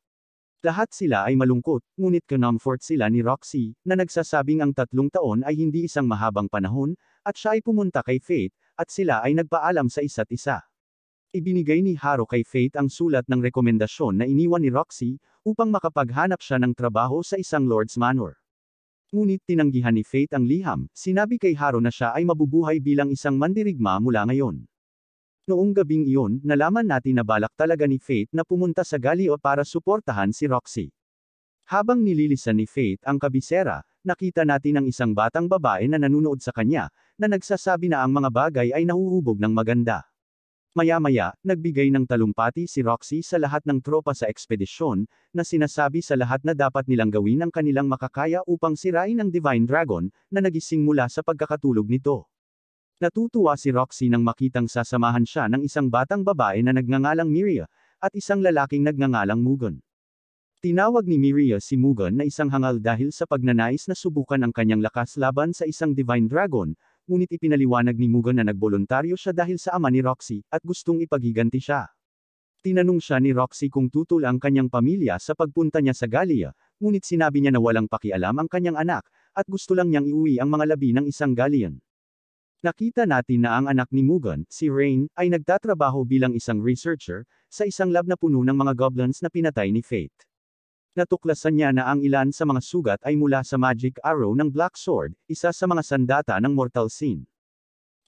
Lahat sila ay malungkot, ngunit comfort sila ni Roxy, na nagsasabing ang 3 taon ay hindi isang mahabang panahon, at siya ay pumunta kay Fate, at sila ay nagpaalam sa isa't isa. Ibinigay ni Haro kay Fate ang sulat ng rekomendasyon na iniwan ni Roxy, upang makapaghanap siya ng trabaho sa isang Lord's Manor. Ngunit tinanggihan ni Fate ang liham, sinabi kay Haro na siya ay mabubuhay bilang isang mandirigma mula ngayon. Noong gabing iyon, nalaman natin na balak talaga ni Fate na pumunta sa Galio para suportahan si Roxy. Habang nililisan ni Fate ang kabisera, nakita natin ang isang batang babae na nanunood sa kanya, na nagsasabi na ang mga bagay ay nahuhubog ng maganda. Maya-maya, nagbigay ng talumpati si Roxy sa lahat ng tropa sa ekspedisyon, na sinasabi sa lahat na dapat nilang gawin ang kanilang makakaya upang sirain ang Divine Dragon, na nagising mula sa pagkakatulog nito. Natutuwa si Roxy nang makitang sasamahan siya ng isang batang babae na nagngangalang Miria, at isang lalaking nagngangalang Mugen. Tinawag ni Miria si Mugen na isang hangal dahil sa pagnanais na subukan ang kanyang lakas laban sa isang Divine Dragon, ngunit ipinaliwanag ni Mugen na nagboluntaryo siya dahil sa ama ni Roxy, at gustong ipaghiganti siya. Tinanong siya ni Roxy kung tutul ang kanyang pamilya sa pagpunta niya sa Gallia, ngunit sinabi niya na walang pakialam ang kanyang anak, at gusto lang niyang iuwi ang mga labi ng isang Gallian. Nakita natin na ang anak ni Mugen, si Rain, ay nagtatrabaho bilang isang researcher, sa isang lab na puno ng mga goblins na pinatay ni Fate. Natuklasan niya na ang ilan sa mga sugat ay mula sa magic arrow ng Black Sword, isa sa mga sandata ng Mortal Sin.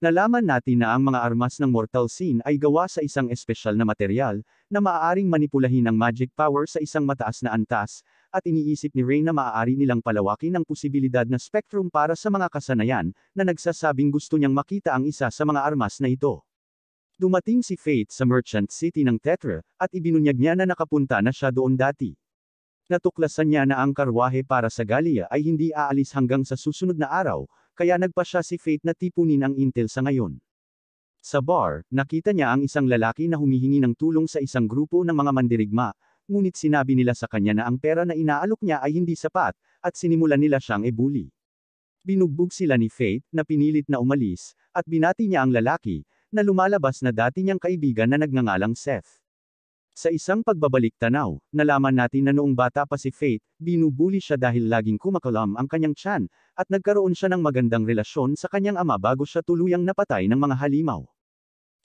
Nalaman natin na ang mga armas ng Mortal Sin ay gawa sa isang espesyal na material, na maaaring manipulahin ang magic power sa isang mataas na antas, at iniisip ni Rain na maaari nilang palawakin ang posibilidad na spectrum para sa mga kasanayan, na nagsasabing gusto niyang makita ang isa sa mga armas na ito. Dumating si Fate sa Merchant City ng Tetra, at ibinunyag niya na nakapunta na siya doon dati. Natuklasan niya na ang karwahe para sa Gallia ay hindi aalis hanggang sa susunod na araw, kaya nagpa siya si Fate na tipunin ang intel sa ngayon. Sa bar, nakita niya ang isang lalaki na humihingi ng tulong sa isang grupo ng mga mandirigma, ngunit sinabi nila sa kanya na ang pera na inaalok niya ay hindi sapat, at sinimulan nila siyang ebuli. Binugbog sila ni Fate, na pinilit na umalis, at binati niya ang lalaki, na lumalabas na dati niyang kaibigan na nagngangalang Seth. Sa isang pagbabalik-tanaw, nalaman natin na noong bata pa si Fate, binubuli siya dahil laging kumakalam ang kanyang tiyan, at nagkaroon siya ng magandang relasyon sa kanyang ama bago siya tuluyang napatay ng mga halimaw.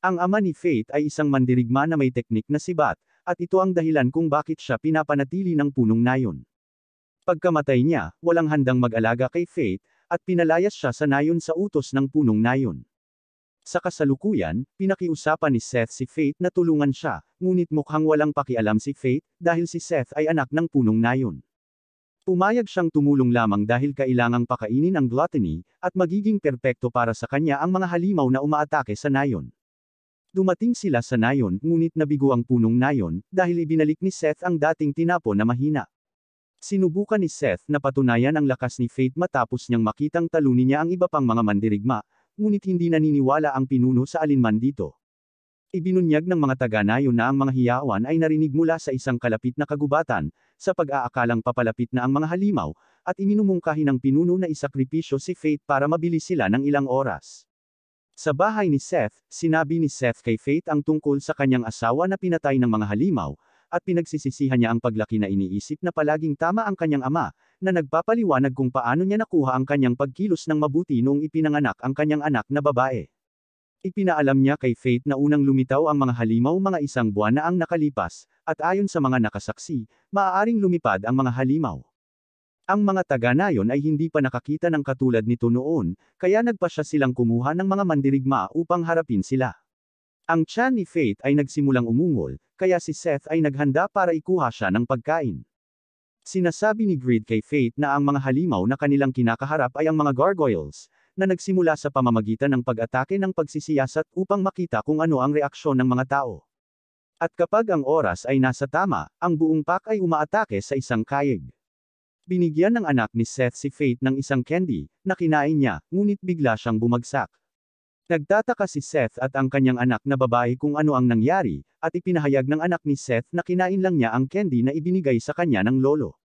Ang ama ni Fate ay isang mandirigma na may teknik na sibat, at ito ang dahilan kung bakit siya pinapanatili ng punong nayon. Pagkamatay niya, walang handang mag-alaga kay Fate, at pinalayas siya sa nayon sa utos ng punong nayon. Sa kasalukuyan, pinakiusapan ni Seth si Fate na tulungan siya, ngunit mukhang walang pakialam si Fate, dahil si Seth ay anak ng punong nayon. Pumayag siyang tumulong lamang dahil kailangang pakainin ang gluttony, at magiging perpekto para sa kanya ang mga halimaw na umaatake sa nayon. Dumating sila sa nayon, ngunit nabigo ang punong nayon, dahil ibinalik ni Seth ang dating tinapon na mahina. Sinubukan ni Seth na patunayan ang lakas ni Fate matapos niyang makitang talunin niya ang iba pang mga mandirigma, ngunit hindi naniniwala ang pinuno sa alinman dito. Ibinunyag ng mga taga-nayon na ang mga hiyawan ay narinig mula sa isang kalapit na kagubatan, sa pag-aakalang papalapit na ang mga halimaw, at iminumungkahi ng pinuno na isakripisyo si Fate para mabili sila ng ilang oras. Sa bahay ni Seth, sinabi ni Seth kay Fate ang tungkol sa kanyang asawa na pinatay ng mga halimaw, at pinagsisisihan niya ang paglaki na iniisip na palaging tama ang kanyang ama, na nagpapaliwanag kung paano niya nakuha ang kanyang pagkilos ng mabuti noong ipinanganak ang kanyang anak na babae. Ipinaalam niya kay Fate na unang lumitaw ang mga halimaw mga 1 buwan na ang nakalipas, at ayon sa mga nakasaksi, maaaring lumipad ang mga halimaw. Ang mga taga-nayon ay hindi pa nakakita ng katulad nito noon, kaya nagpa siya silang kumuha ng mga mandirigma upang harapin sila. Ang tiyan ni Fate ay nagsimulang umungol, kaya si Seth ay naghanda para ikuha siya ng pagkain. Sinasabi ni Grid kay Fate na ang mga halimaw na kanilang kinakaharap ay ang mga gargoyles, na nagsimula sa pamamagitan ng pag-atake ng pagsisiyasat upang makita kung ano ang reaksyon ng mga tao. At kapag ang oras ay nasa tama, ang buong pack ay umaatake sa isang kayig. Binigyan ng anak ni Seth si Fate ng isang candy, na kinain niya, ngunit bigla siyang bumagsak. Nagtataka si Seth at ang kanyang anak na babae kung ano ang nangyari, at ipinahayag ng anak ni Seth na kinain lang niya ang candy na ibinigay sa kanya ng lolo.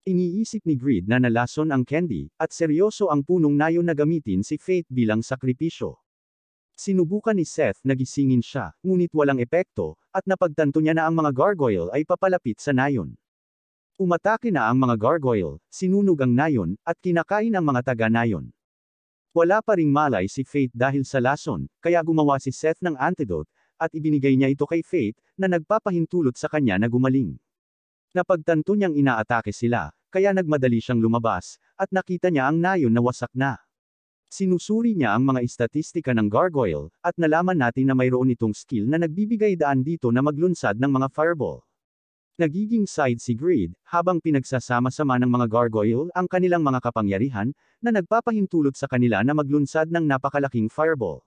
Iniisip ni Grid na nalason ang candy, at seryoso ang punong nayon na gamitin si Fate bilang sakripisyo. Sinubukan ni Seth na gisingin siya, ngunit walang epekto, at napagtanto niya na ang mga gargoyle ay papalapit sa nayon. Umatake na ang mga gargoyle, sinunog ang nayon, at kinakain ang mga taga-nayon. Wala pa ring malay si Fate dahil sa lason, kaya gumawa si Seth ng antidote, at ibinigay niya ito kay Fate, na nagpapahintulot sa kanya na gumaling. Napagtanto niyang inaatake sila, kaya nagmadali siyang lumabas, at nakita niya ang nayon na wasak na. Sinusuri niya ang mga istatistika ng gargoyle, at nalaman natin na mayroon itong skill na nagbibigay daan dito na maglunsad ng mga fireball. Nagiging side si Grid, habang pinagsasama-sama ng mga gargoyle ang kanilang mga kapangyarihan, na nagpapahintulot sa kanila na maglunsad ng napakalaking fireball.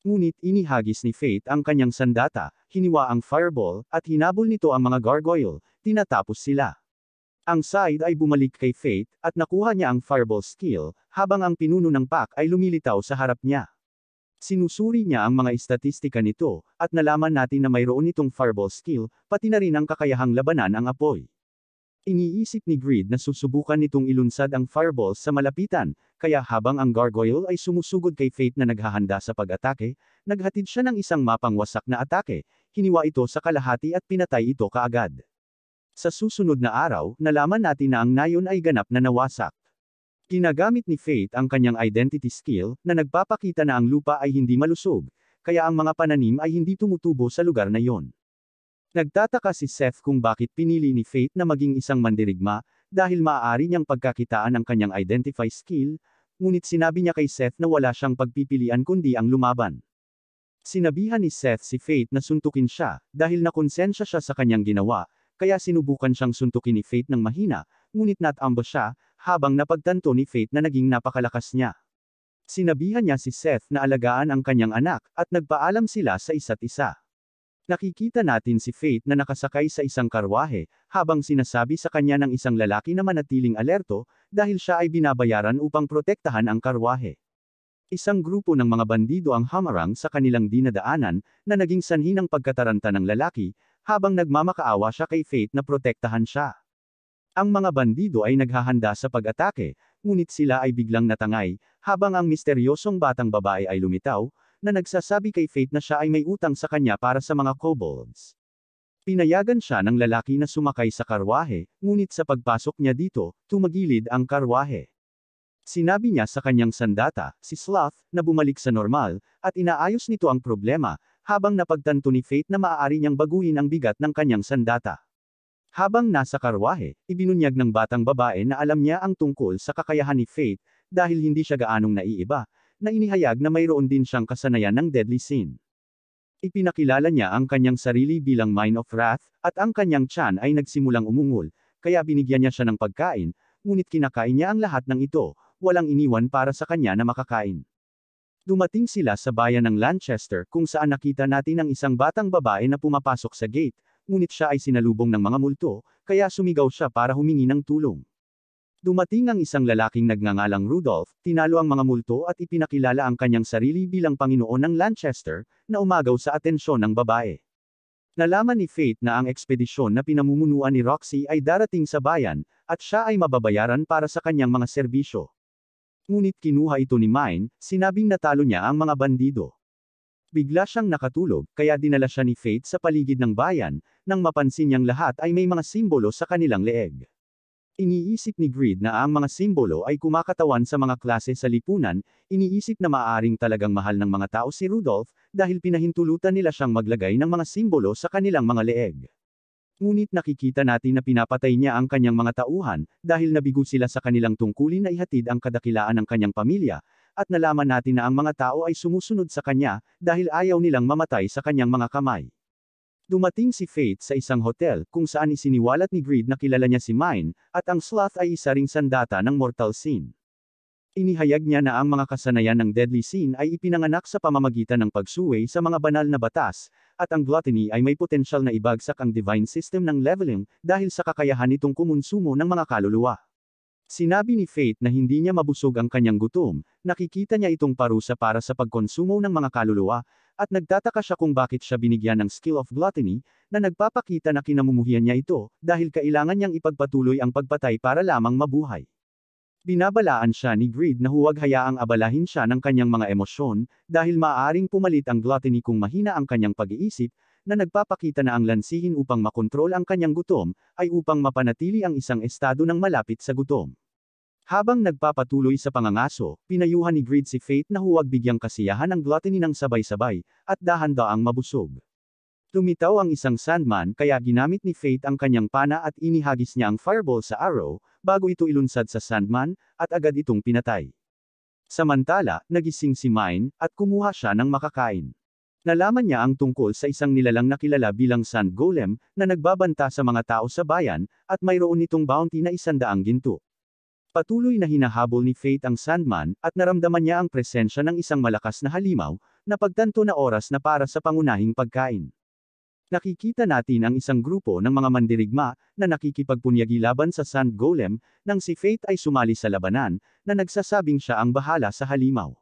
Ngunit inihagis ni Fate ang kanyang sandata, hiniwa ang fireball, at hinabol nito ang mga gargoyle, tinatapos sila. Ang side ay bumalik kay Fate, at nakuha niya ang fireball skill, habang ang pinuno ng pack ay lumilitaw sa harap niya. Sinusuri niya ang mga istatistika nito, at nalaman natin na mayroon itong fireball skill, pati na rin ang kakayahang labanan ang apoy. Iniisip ni Grid na susubukan nitong ilunsad ang fireballs sa malapitan, kaya habang ang gargoyle ay sumusugod kay Fate na naghahanda sa pag-atake, naghatid siya ng isang mapang wasak na atake, hiniwa ito sa kalahati at pinatay ito kaagad. Sa susunod na araw, nalaman natin na ang nayon ay ganap na nawasak. Ginagamit ni Fate ang kanyang identity skill, na nagpapakita na ang lupa ay hindi malusog, kaya ang mga pananim ay hindi tumutubo sa lugar na iyon. Nagtataka si Seth kung bakit pinili ni Fate na maging isang mandirigma, dahil maaari niyang pagkakitaan ang kanyang identify skill, ngunit sinabi niya kay Seth na wala siyang pagpipilian kundi ang lumaban. Sinabihan ni Seth si Fate na suntukin siya, dahil nakonsensya siya sa kanyang ginawa, kaya sinubukan siyang suntukin ni Fate ng mahina, ngunit natambo siya, habang napagtanto ni Fate na naging napakalakas niya. Sinabihan niya si Seth na alagaan ang kanyang anak, at nagpaalam sila sa isa't isa. Nakikita natin si Fate na nakasakay sa isang karwahe, habang sinasabi sa kanya ng isang lalaki na manatiling alerto, dahil siya ay binabayaran upang protektahan ang karwahe. Isang grupo ng mga bandido ang hamarang sa kanilang dinadaanan, na naging sanhi ng pagkataranta ng lalaki, habang nagmamakaawa siya kay Fate na protektahan siya. Ang mga bandido ay naghahanda sa pag-atake, ngunit sila ay biglang natangay, habang ang misteryosong batang babae ay lumitaw, na nagsasabi kay Fate na siya ay may utang sa kanya para sa mga kobolds. Pinayagan siya ng lalaki na sumakay sa karwahe, ngunit sa pagpasok niya dito, tumagilid ang karwahe. Sinabi niya sa kanyang sandata, si Sloth, na bumalik sa normal, at inaayos nito ang problema, habang napagtanto ni Fate na maaari niyang baguhin ang bigat ng kanyang sandata. Habang nasa karwahe, ibinunyag ng batang babae na alam niya ang tungkol sa kakayahan ni Fate, dahil hindi siya gaanong naiiba, na inihayag na mayroon din siyang kasanayan ng deadly sin. Ipinakilala niya ang kanyang sarili bilang Mine of Wrath, at ang kanyang tiyan ay nagsimulang umungol, kaya binigyan niya siya ng pagkain, ngunit kinakain niya ang lahat ng ito, walang iniwan para sa kanya na makakain. Dumating sila sa bayan ng Lanchester kung saan nakita natin ang isang batang babae na pumapasok sa gate, ngunit siya ay sinalubong ng mga multo, kaya sumigaw siya para humingi ng tulong. Dumating ang isang lalaking nagngangalang Rudolph, tinalo ang mga multo at ipinakilala ang kanyang sarili bilang Panginoon ng Lanchester, na umagaw sa atensyon ng babae. Nalaman ni Fate na ang ekspedisyon na pinamumunuan ni Roxy ay darating sa bayan, at siya ay mababayaran para sa kanyang mga serbisyo. Ngunit kinuha ito ni Mine, sinabing natalo niya ang mga bandido. Bigla siyang nakatulog, kaya dinala siya ni Fate sa paligid ng bayan, nang mapansin niyang lahat ay may mga simbolo sa kanilang leeg. Iniisip ni Grid na ang mga simbolo ay kumakatawan sa mga klase sa lipunan, iniisip na maaaring talagang mahal ng mga tao si Rudolph, dahil pinahintulutan nila siyang maglagay ng mga simbolo sa kanilang mga leeg. Ngunit nakikita natin na pinapatay niya ang kanyang mga tauhan, dahil nabigo sila sa kanilang tungkulin na ihatid ang kadakilaan ng kanyang pamilya, at nalaman natin na ang mga tao ay sumusunod sa kanya, dahil ayaw nilang mamatay sa kanyang mga kamay. Dumating si Fate sa isang hotel kung saan isiniwalat ni Greed na kilala niya si Mine, at ang Sloth ay isa ring sandata ng Mortal Sin. Inihayag niya na ang mga kasanayan ng Deadly Sin ay ipinanganak sa pamamagitan ng pagsuway sa mga banal na batas, at ang gluttony ay may potensyal na ibagsak ang divine system ng leveling dahil sa kakayahan nitong kumonsumo ng mga kaluluwa. Sinabi ni Fate na hindi niya mabusog ang kanyang gutom, nakikita niya itong parusa para sa pagkonsumo ng mga kaluluwa, at nagtataka siya kung bakit siya binigyan ng skill of gluttony, na nagpapakita na kinamumuhian niya ito, dahil kailangan niyang ipagpatuloy ang pagpatay para lamang mabuhay. Binabalaan siya ni Greed na huwag hayaang abalahin siya ng kanyang mga emosyon, dahil maaaring pumalit ang gluttony kung mahina ang kanyang pag-iisip, na nagpapakita na ang lansihin upang makontrol ang kanyang gutom, ay upang mapanatili ang isang estado ng malapit sa gutom. Habang nagpapatuloy sa pangangaso, pinayuhan ni Greed si Fate na huwag bigyang kasiyahan ang gluttony ng sabay-sabay, at dahan-daang mabusog. Lumitaw ang isang sandman kaya ginamit ni Fate ang kanyang pana at inihagis niya ang fireball sa arrow, bago ito ilunsad sa sandman, at agad itong pinatay. Samantala, nagising si Mine, at kumuha siya ng makakain. Nalaman niya ang tungkol sa isang nilalang na kilala bilang Sand Golem, na nagbabanta sa mga tao sa bayan, at mayroon nitong bounty na 100 ginto. Patuloy na hinahabol ni Fate ang Sandman, at naramdaman niya ang presensya ng isang malakas na halimaw, na pagtanto na oras na para sa pangunahing pagkain. Nakikita natin ang isang grupo ng mga mandirigma, na nakikipagpunyagi laban sa Sand Golem, nang si Fate ay sumali sa labanan, na nagsasabing siya ang bahala sa halimaw.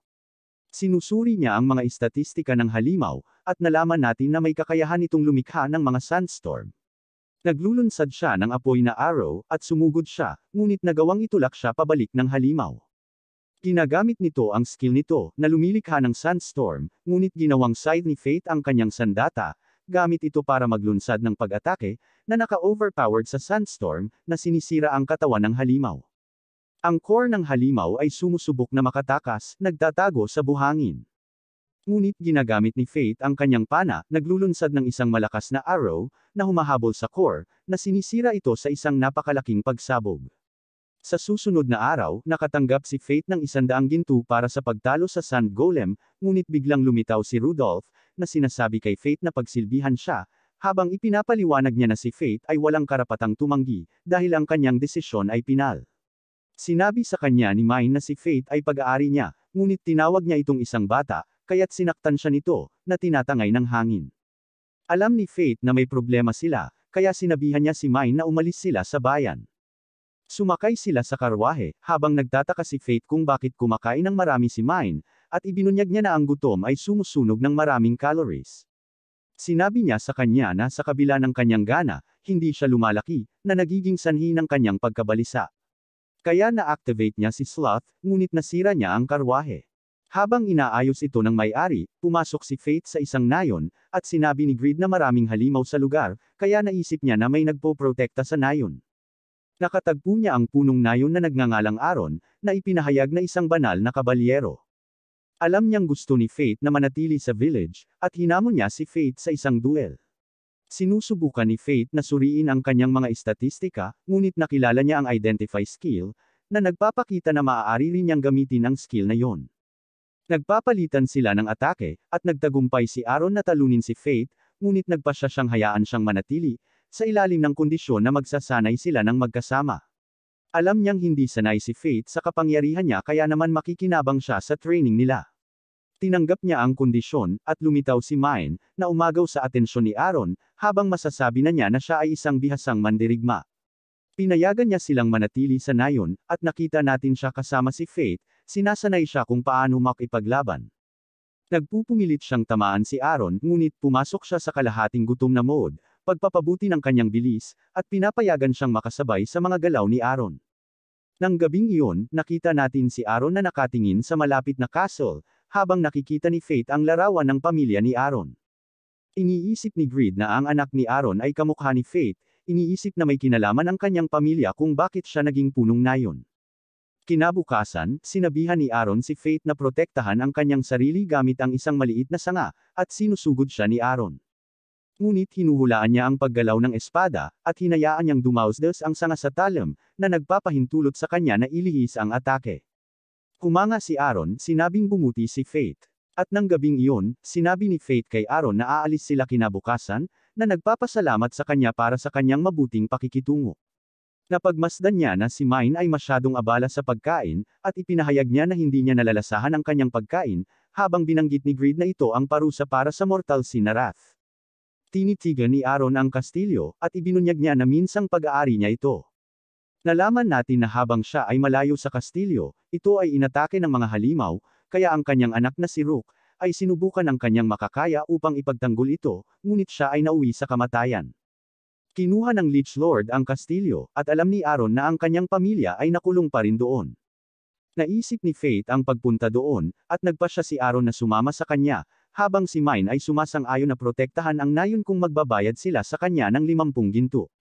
Sinusuri niya ang mga estatistika ng halimaw, at nalaman natin na may kakayahan itong lumikha ng mga sandstorm. Naglulunsad siya ng apoy na arrow, at sumugod siya, ngunit nagawang itulak siya pabalik ng halimaw. Ginagamit nito ang skill nito, na lumilikha ng sandstorm, ngunit ginawang side ni Fate ang kanyang sandata, gamit ito para maglunsad ng pag-atake, na naka-overpowered sa sandstorm, na sinisira ang katawan ng halimaw. Ang core ng halimaw ay sumusubok na makatakas, nagtatago sa buhangin. Ngunit ginagamit ni Fate ang kanyang pana, naglulunsad ng isang malakas na arrow, na humahabol sa core, na sinisira ito sa isang napakalaking pagsabog. Sa susunod na araw, nakatanggap si Fate ng 100 ginto para sa pagtalo sa Sand Golem, ngunit biglang lumitaw si Rudolph, na sinasabi kay Fate na pagsilbihan siya, habang ipinapaliwanag niya na si Fate ay walang karapatang tumanggi, dahil ang kanyang desisyon ay pinal. Sinabi sa kanya ni Mine na si Fate ay pag-aari niya, ngunit tinawag niya itong isang bata, kaya't sinaktan siya nito, na tinatangay ng hangin. Alam ni Fate na may problema sila, kaya sinabihan niya si Mine na umalis sila sa bayan. Sumakay sila sa karwahe, habang nagtataka si Fate kung bakit kumakain ng marami si Mine, at ibinunyag niya na ang gutom ay sumusunog ng maraming calories. Sinabi niya sa kanya na sa kabila ng kanyang gana, hindi siya lumalaki, na nagiging sanhi ng kanyang pagkabalisa. Kaya na-activate niya si Sloth, ngunit nasira niya ang karwahe. Habang inaayos ito ng may-ari, pumasok si Fate sa isang nayon, at sinabi ni Greed na maraming halimaw sa lugar, kaya naisip niya na may nagpoprotekta sa nayon. Nakatagpo niya ang punong nayon na nagngangalang Aaron, na ipinahayag na isang banal na kabalyero. Alam niyang gusto ni Fate na manatili sa village, at hinamon niya si Fate sa isang duel. Sinusubukan ni Fate na suriin ang kanyang mga estatistika, ngunit nakilala niya ang identify skill, na nagpapakita na maaari rin niyang gamitin ang skill na yon. Nagpapalitan sila ng atake, at nagtagumpay si Aaron na talunin si Fate, ngunit nagpasya siyang hayaan siyang manatili, sa ilalim ng kondisyon na magsasanay sila ng magkasama. Alam niyang hindi sanay si Fate sa kapangyarihan niya kaya naman makikinabang siya sa training nila. Tinanggap niya ang kondisyon, at lumitaw si Mine, na umagaw sa atensyon ni Aaron, habang masasabi na niya na siya ay isang bihasang mandirigma. Pinayagan niya silang manatili sa nayon, at nakita natin siya kasama si Fate, sinasanay siya kung paano makipaglaban. Nagpupumilit siyang tamaan si Aaron, ngunit pumasok siya sa kalahating gutom na mode, pagpapabuti ng kanyang bilis, at pinapayagan siyang makasabay sa mga galaw ni Aaron. Nang gabing iyon, nakita natin si Aaron na nakatingin sa malapit na castle, habang nakikita ni Fate ang larawan ng pamilya ni Aaron. Iniisip ni Greed na ang anak ni Aaron ay kamukha ni Fate, iniisip na may kinalaman ang kanyang pamilya kung bakit siya naging punong nayon. Kinabukasan, sinabihan ni Aaron si Fate na protektahan ang kanyang sarili gamit ang isang maliit na sanga, at sinusugod siya ni Aaron. Ngunit hinuhulaan niya ang paggalaw ng espada, at hinayaan niyang dumausdos ang sanga sa talim, na nagpapahintulot sa kanya na ilihis ang atake. Humanga si Aaron, sinabing bumuti si Fate. At nang gabing iyon, sinabi ni Fate kay Aaron na aalis sila kinabukasan, na nagpapasalamat sa kanya para sa kanyang mabuting pakikitungo. Napagmasdan niya na si Mine ay masyadong abala sa pagkain, at ipinahayag niya na hindi niya nalalasahan ang kanyang pagkain, habang binanggit ni Greed na ito ang parusa para sa mortal sin na Wrath. Tinitigan ni Aaron ang kastilyo, at ibinunyag niya na minsang pag-aari niya ito. Nalaman natin na habang siya ay malayo sa kastilyo, ito ay inatake ng mga halimaw, kaya ang kanyang anak na si Rook, ay sinubukan ang kanyang makakaya upang ipagtanggol ito, ngunit siya ay nauwi sa kamatayan. Kinuha ng Lich Lord ang kastilyo, at alam ni Aaron na ang kanyang pamilya ay nakulong pa rin doon. Naisip ni Faith ang pagpunta doon, at nagpasya si Aaron na sumama sa kanya, habang si Mine ay sumasang-ayon na protektahan ang nayon kung magbabayad sila sa kanya ng 50 ginto.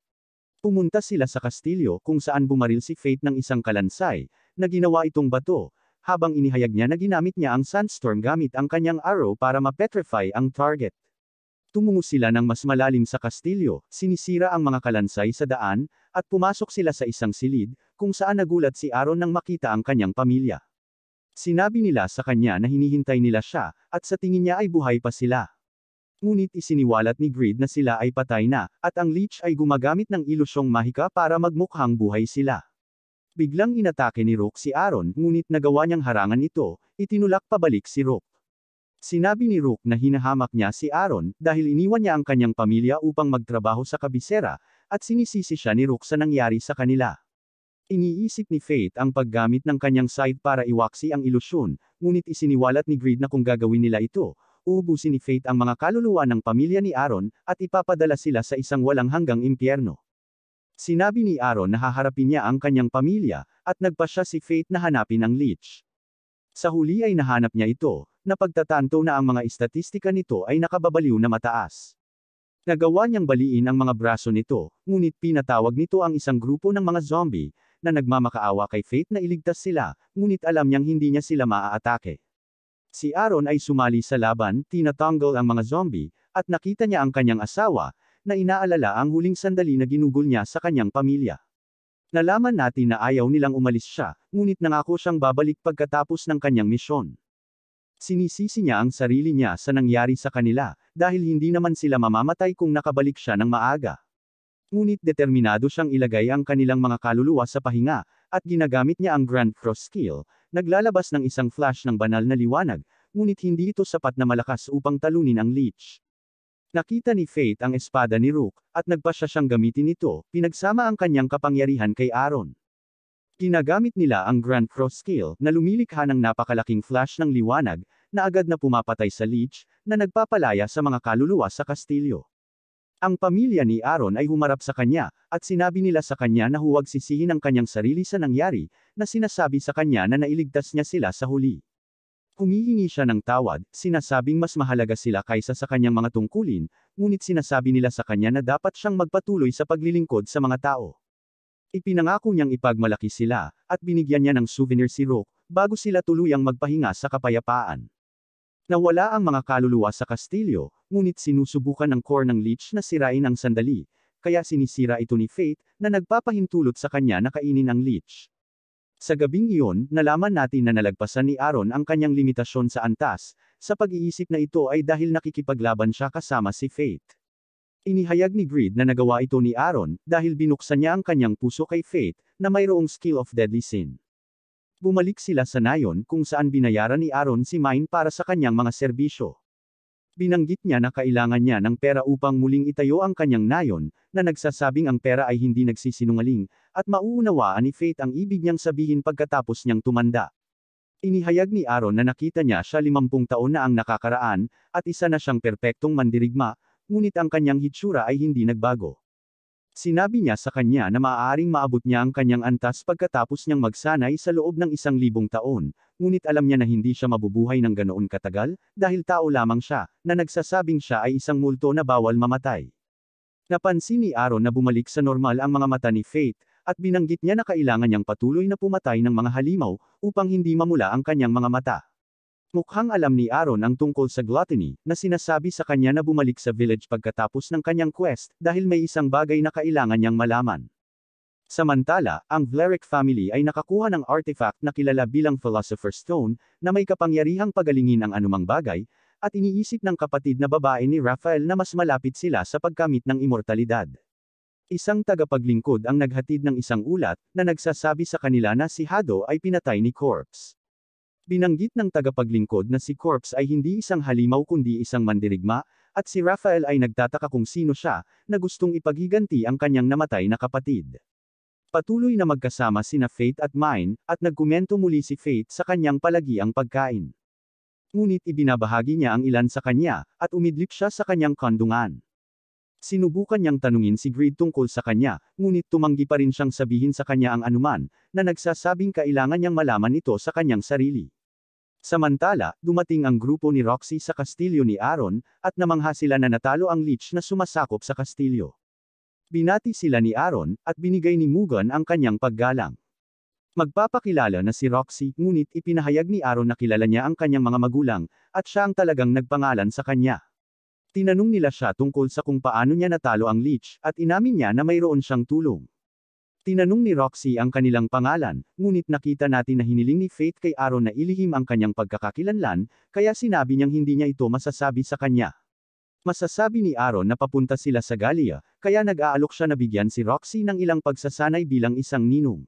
Pumunta sila sa kastilyo kung saan bumaril si Faith ng isang kalansay, na ginawa itong bato, habang inihayag niya na ginamit niya ang Sandstorm gamit ang kanyang arrow para ma-petrify ang target. Tumungo sila ng mas malalim sa kastilyo, sinisira ang mga kalansay sa daan, at pumasok sila sa isang silid, kung saan nagulat si Aaron nang makita ang kanyang pamilya. Sinabi nila sa kanya na hinihintay nila siya, at sa tingin niya ay buhay pa sila. Ngunit isiniwalat ni Greed na sila ay patay na, at ang Lich ay gumagamit ng ilusyong mahika para magmukhang buhay sila. Biglang inatake ni Rook si Aaron, ngunit nagawa niyang harangan ito, itinulak pabalik si Rook. Sinabi ni Rook na hinahamak niya si Aaron, dahil iniwan niya ang kanyang pamilya upang magtrabaho sa kabisera, at sinisisi siya ni Rook sa nangyari sa kanila. Iniisip ni Faith ang paggamit ng kanyang scythe para iwaksi ang ilusyon, ngunit isiniwalat ni Greed na kung gagawin nila ito, uubusin ni Faith ang mga kaluluwa ng pamilya ni Aaron, at ipapadala sila sa isang walang hanggang impyerno. Sinabi ni Aaron na haharapin niya ang kanyang pamilya, at nagpasya si Faith na hanapin ang Lich. Sa huli ay nahanap niya ito, na pagtatanto na ang mga istatistika nito ay nakababaliw na mataas. Nagawa niyang baliin ang mga braso nito, ngunit pinatawag nito ang isang grupo ng mga zombie, na nagmamakaawa kay Faith na iligtas sila, ngunit alam niyang hindi niya sila maaatake. Si Aaron ay sumali sa laban, tinatanggal ang mga zombie, at nakita niya ang kanyang asawa, na inaalala ang huling sandali na ginugol niya sa kanyang pamilya. Nalaman natin na ayaw nilang umalis siya, ngunit nangako siyang babalik pagkatapos ng kanyang misyon. Sinisisi niya ang sarili niya sa nangyari sa kanila, dahil hindi naman sila mamamatay kung nakabalik siya ng maaga. Ngunit determinado siyang ilagay ang kanilang mga kaluluwa sa pahinga, at ginagamit niya ang Grand Cross skill, naglalabas ng isang flash ng banal na liwanag, ngunit hindi ito sapat na malakas upang talunin ang Lich. Nakita ni Faith ang espada ni Rook, at nagpasya siyang gamitin ito, pinagsama ang kanyang kapangyarihan kay Aaron. Ginagamit nila ang Grand Cross skill, na lumilikha ng napakalaking flash ng liwanag, na agad na pumapatay sa Lich, na nagpapalaya sa mga kaluluwa sa kastilyo. Ang pamilya ni Aaron ay humarap sa kanya, at sinabi nila sa kanya na huwag sisihin ang kanyang sarili sa nangyari, na sinasabi sa kanya na nailigtas niya sila sa huli. Humihingi siya ng tawad, sinasabing mas mahalaga sila kaysa sa kanyang mga tungkulin, ngunit sinasabi nila sa kanya na dapat siyang magpatuloy sa paglilingkod sa mga tao. Ipinangako niyang ipagmalaki sila, at binigyan niya ng souvenir si Rook, bago sila tuluyang magpahinga sa kapayapaan. Nawala ang mga kaluluwa sa kastilyo, ngunit sinusubukan ng core ng Lich na sirain ang sandali, kaya sinisira ito ni Faith, na nagpapahintulot sa kanya na kainin ang Lich. Sa gabing iyon, nalaman natin na nalagpasan ni Aaron ang kanyang limitasyon sa antas, sa pag-iisip na ito ay dahil nakikipaglaban siya kasama si Faith. Inihayag ni Greed na nagawa ito ni Aaron, dahil binuksan niya ang kanyang puso kay Faith, na mayroong skill of deadly sin. Bumalik sila sa nayon kung saan binayaran ni Aaron si Mine para sa kanyang mga serbisyo. Binanggit niya na kailangan niya ng pera upang muling itayo ang kanyang nayon, na nagsasabing ang pera ay hindi nagsisinungaling, at mauunawaan ni Faith ang ibig niyang sabihin pagkatapos niyang tumanda. Inihayag ni Aaron na nakita niya siya 50 taon na ang nakakaraan, at isa na siyang perpektong mandirigma, ngunit ang kanyang hitsura ay hindi nagbago. Sinabi niya sa kanya na maaaring maabot niya ang kanyang antas pagkatapos niyang magsanay sa loob ng 1,000 taon, ngunit alam niya na hindi siya mabubuhay ng ganoon katagal, dahil tao lamang siya, na nagsasabing siya ay isang multo na bawal mamatay. Napansin ni Aaron na bumalik sa normal ang mga mata ni Faith, at binanggit niya na kailangan niyang patuloy na pumatay ng mga halimaw, upang hindi mamula ang kanyang mga mata. Mukhang alam ni Aaron ang tungkol sa gluttony, na sinasabi sa kanya na bumalik sa village pagkatapos ng kanyang quest, dahil may isang bagay na kailangan niyang malaman. Samantala, ang Vlerick family ay nakakuha ng artifact na kilala bilang Philosopher's Stone, na may kapangyarihang pagalingin ang anumang bagay, at iniisip ng kapatid na babae ni Raphael na mas malapit sila sa pagkamit ng immortalidad. Isang tagapaglingkod ang naghatid ng isang ulat, na nagsasabi sa kanila na si Hado ay pinatay ni Corpse. Binanggit ng tagapaglingkod na si Corpse ay hindi isang halimaw kundi isang mandirigma, at si Raphael ay nagtataka kung sino siya, na gustong ipaghiganti ang kanyang namatay na kapatid. Patuloy na magkasama sina Faith at Mine, at nagkomento muli si Faith sa kanyang palagiang pagkain. Ngunit ibinabahagi niya ang ilan sa kanya, at umidlip siya sa kanyang kandungan. Sinubukan niyang tanungin si Greed tungkol sa kanya, ngunit tumanggi pa rin siyang sabihin sa kanya ang anuman, na nagsasabing kailangan niyang malaman ito sa kanyang sarili. Samantala, dumating ang grupo ni Roxy sa kastilyo ni Aaron, at namangha sila na natalo ang leech na sumasakop sa kastilyo. Binati sila ni Aaron, at binigay ni Mugan ang kanyang paggalang. Magpapakilala na si Roxy, ngunit ipinahayag ni Aaron na kilala niya ang kanyang mga magulang, at siya ang talagang nagpangalan sa kanya. Tinanong nila siya tungkol sa kung paano niya natalo ang leech, at inamin niya na mayroon siyang tulong. Tinanong ni Roxy ang kanilang pangalan, ngunit nakita natin na hiniling ni Faith kay Aaron na ilihim ang kanyang pagkakakilanlan, kaya sinabi niyang hindi niya ito masasabi sa kanya. Masasabi ni Aaron na papunta sila sa Gallia, kaya nag-aalok siya na bigyan si Roxy ng ilang pagsasanay bilang isang ninong.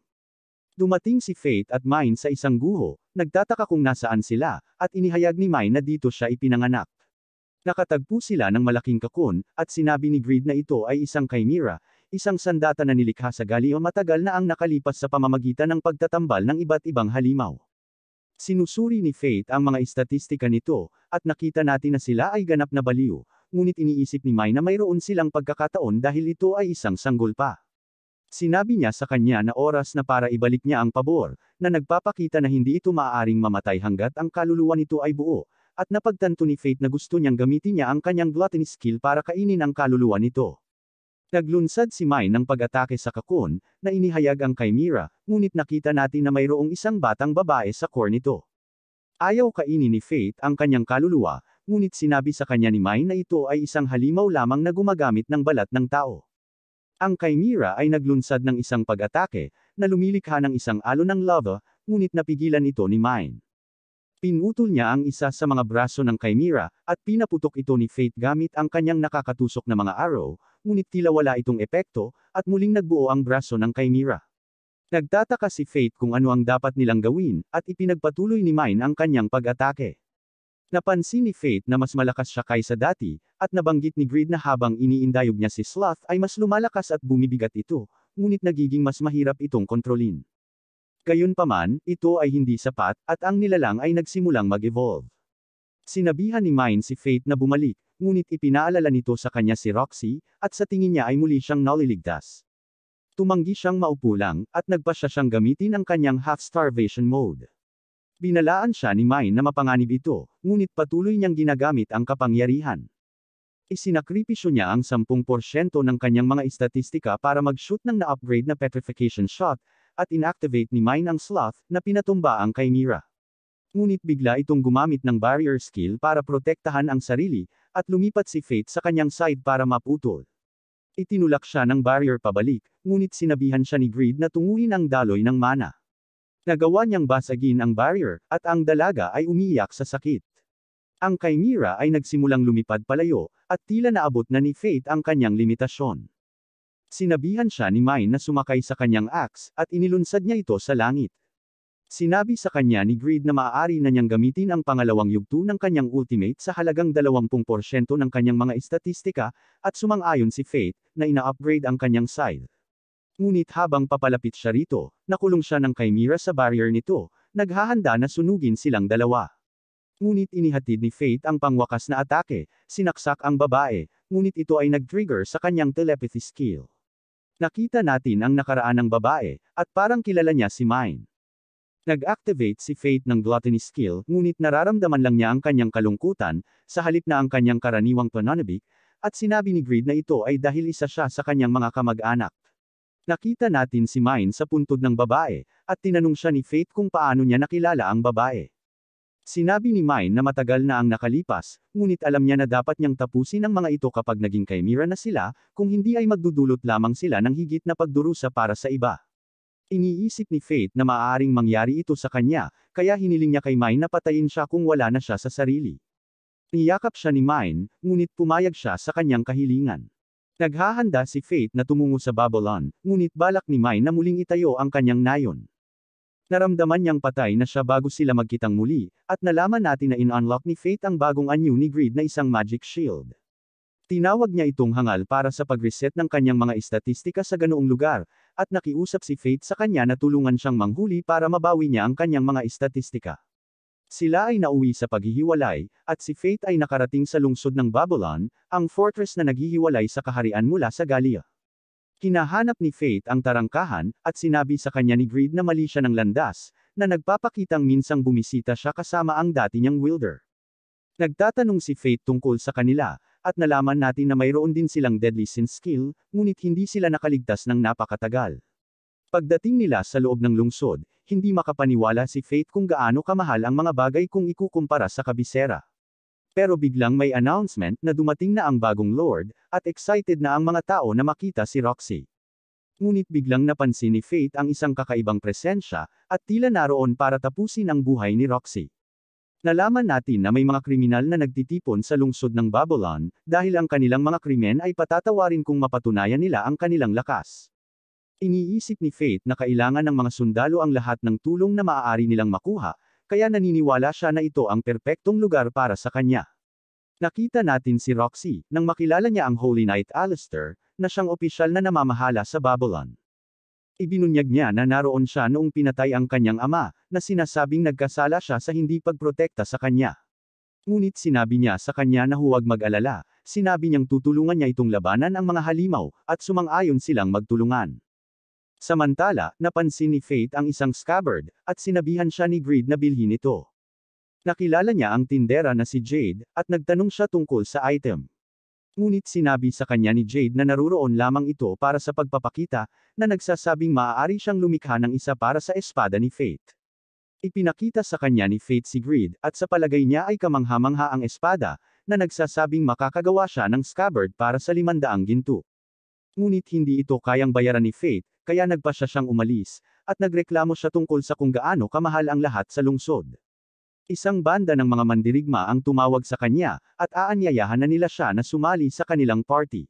Dumating si Faith at Mine sa isang guho, nagtataka kung nasaan sila, at inihayag ni Mine na dito siya ipinanganak. Nakatagpo sila ng malaking kakon, at sinabi ni Greed na ito ay isang chimera, isang sandata na nilikha sa Gallia matagal na ang nakalipas sa pamamagitan ng pagtatambal ng iba't ibang halimaw. Sinusuri ni Faith ang mga istatistika nito, at nakita natin na sila ay ganap na baliw, ngunit iniisip ni Mine na mayroon silang pagkakataon dahil ito ay isang sanggol pa. Sinabi niya sa kanya na oras na para ibalik niya ang pabor, na nagpapakita na hindi ito maaaring mamatay hanggat ang kaluluwa nito ay buo, at napagtanto ni Faith na gusto niyang gamitin niya ang kanyang gluttony skill para kainin ang kaluluwa nito. Naglunsad si Mine ng pag-atake sa kakon, na inihayag ang chimera, ngunit nakita natin na mayroong isang batang babae sa core nito. Ayaw kainin ni Faith ang kanyang kaluluwa, ngunit sinabi sa kanya ni Mine na ito ay isang halimaw lamang na gumagamit ng balat ng tao. Ang chimera ay naglunsad ng isang pag-atake, na lumilikha ng isang alon ng lava, ngunit napigilan ito ni Mine. Pinutol niya ang isa sa mga braso ng chimera, at pinaputok ito ni Faith gamit ang kanyang nakakatusok na mga arrow, ngunit tila wala itong epekto, at muling nagbuo ang braso ng chimera. Nagtataka si Faith kung ano ang dapat nilang gawin, at ipinagpatuloy ni Mine ang kanyang pag-atake. Napansin ni Faith na mas malakas siya kaysa dati, at nabanggit ni Greed na habang iniindayog niya si Sloth ay mas lumalakas at bumibigat ito, ngunit nagiging mas mahirap itong kontrolin. Gayunpaman, ito ay hindi sapat, at ang nilalang ay nagsimulang mag-evolve. Sinabihan ni Mine si Faith na bumalik, ngunit ipinaalala nito sa kanya si Roxy, at sa tingin niya ay muli siyang naliligtas. Tumanggi siyang maupo lang, at nagpasya siyang gamitin ang kanyang half-starvation mode. Binalaan siya ni Mine na mapanganib ito, ngunit patuloy niyang ginagamit ang kapangyarihan. Isinakripisyo niya ang 10% ng kanyang mga istatistika para mag-shoot ng na-upgrade na petrification shot, at inactivate ni Mine ang Sloth, na pinatumba ang chimera. Ngunit bigla itong gumamit ng barrier skill para protektahan ang sarili, at lumipat si Faith sa kanyang side para maputol. Itinulak siya ng barrier pabalik, ngunit sinabihan siya ni Greed na tunguhin ang daloy ng mana. Nagawa niyang basagin ang barrier, at ang dalaga ay umiiyak sa sakit. Ang chimera ay nagsimulang lumipad palayo, at tila naabot na ni Faith ang kanyang limitasyon. Sinabihan siya ni Mine na sumakay sa kanyang axe, at inilunsad niya ito sa langit. Sinabi sa kanya ni Greed na maaari na niyang gamitin ang pangalawang yugto ng kanyang ultimate sa halagang 20% ng kanyang mga istatistika, at sumang-ayon si Faith, na ina-upgrade ang kanyang scythe. Ngunit habang papalapit siya rito, nakulong siya ng chimera sa barrier nito, naghahanda na sunugin silang dalawa. Ngunit inihatid ni Faith ang pangwakas na atake, sinaksak ang babae, ngunit ito ay nag-trigger sa kanyang telepathy skill. Nakita natin ang nakaraan ng babae, at parang kilala niya si Mine. Nag-activate si Faith ng gluttony skill, ngunit nararamdaman lang niya ang kanyang kalungkutan, sa halip na ang kanyang karaniwang pananabik, at sinabi ni Greed na ito ay dahil isa siya sa kanyang mga kamag-anak. Nakita natin si Mine sa puntod ng babae, at tinanong siya ni Faith kung paano niya nakilala ang babae. Sinabi ni Mine na matagal na ang nakalipas, ngunit alam niya na dapat niyang tapusin ang mga ito kapag naging chimera na sila, kung hindi ay magdudulot lamang sila ng higit na pagdurusa para sa iba. Iniisip ni Faith na maaaring mangyari ito sa kanya, kaya hiniling niya kay Mine na patayin siya kung wala na siya sa sarili. Niyakap siya ni Mine, ngunit pumayag siya sa kanyang kahilingan. Naghahanda si Fate na tumungo sa Babylon, ngunit balak ni Mine na muling itayo ang kanyang nayon. Naramdaman niyang patay na siya bago sila magkitang muli, at nalaman natin na in-unlock ni Fate ang bagong anyo ni Greed na isang magic shield. Tinawag niya itong hangal para sa pag-reset ng kanyang mga estatistika sa ganoong lugar, at nakiusap si Fate sa kanya na tulungan siyang manghuli para mabawi niya ang kanyang mga estatistika. Sila ay nauwi sa paghihiwalay, at si Fate ay nakarating sa lungsod ng Babylon, ang fortress na naghihiwalay sa kaharian mula sa Galia. Hinahanap ni Fate ang tarangkahan, at sinabi sa kanya ni Greed na mali siya ng landas, na nagpapakitang minsang bumisita siya kasama ang dati niyang wielder. Nagtatanong si Fate tungkol sa kanila, at nalaman natin na mayroon din silang deadly sense skill, ngunit hindi sila nakaligtas ng napakatagal. Pagdating nila sa loob ng lungsod, hindi makapaniwala si Fate kung gaano kamahal ang mga bagay kung ikukumpara sa kabisera. Pero biglang may announcement na dumating na ang bagong Lord, at excited na ang mga tao na makita si Roxy. Ngunit biglang napansin ni Fate ang isang kakaibang presensya, at tila naroon para tapusin ang buhay ni Roxy. Nalaman natin na may mga kriminal na nagtitipon sa lungsod ng Babylon, dahil ang kanilang mga krimen ay patatawarin kung mapatunayan nila ang kanilang lakas. Iniisip ni Fate na kailangan ng mga sundalo ang lahat ng tulong na maaari nilang makuha, kaya naniniwala siya na ito ang perpektong lugar para sa kanya. Nakita natin si Roxy, nang makilala niya ang Holy Knight Alistair, na siyang opisyal na namamahala sa Babylon. Ibinunyag niya na naroon siya noong pinatay ang kanyang ama, na sinasabing nagkasala siya sa hindi pagprotekta sa kanya. Ngunit sinabi niya sa kanya na huwag mag-alala, sinabi niyang tutulungan niya itong labanan ang mga halimaw, at sumang-ayon silang magtulungan. Samantala, napansin ni Fate ang isang scabbard, at sinabihan siya ni Greed na bilhin ito. Nakilala niya ang tindera na si Jade, at nagtanong siya tungkol sa item. Ngunit sinabi sa kanya ni Jade na naruroon lamang ito para sa pagpapakita, na nagsasabing maaari siyang lumikha ng isa para sa espada ni Fate. Ipinakita sa kanya ni Fate si Greed, at sa palagay niya ay kamangha-mangha ang espada, na nagsasabing makakagawa siya ng scabbard para sa 500 ginto. Ngunit hindi ito kayang bayaran ni Fate, kaya nagpa siya siyang umalis, at nagreklamo siya tungkol sa kung gaano kamahal ang lahat sa lungsod. Isang banda ng mga mandirigma ang tumawag sa kanya, at aanyayahan na nila siya na sumali sa kanilang party.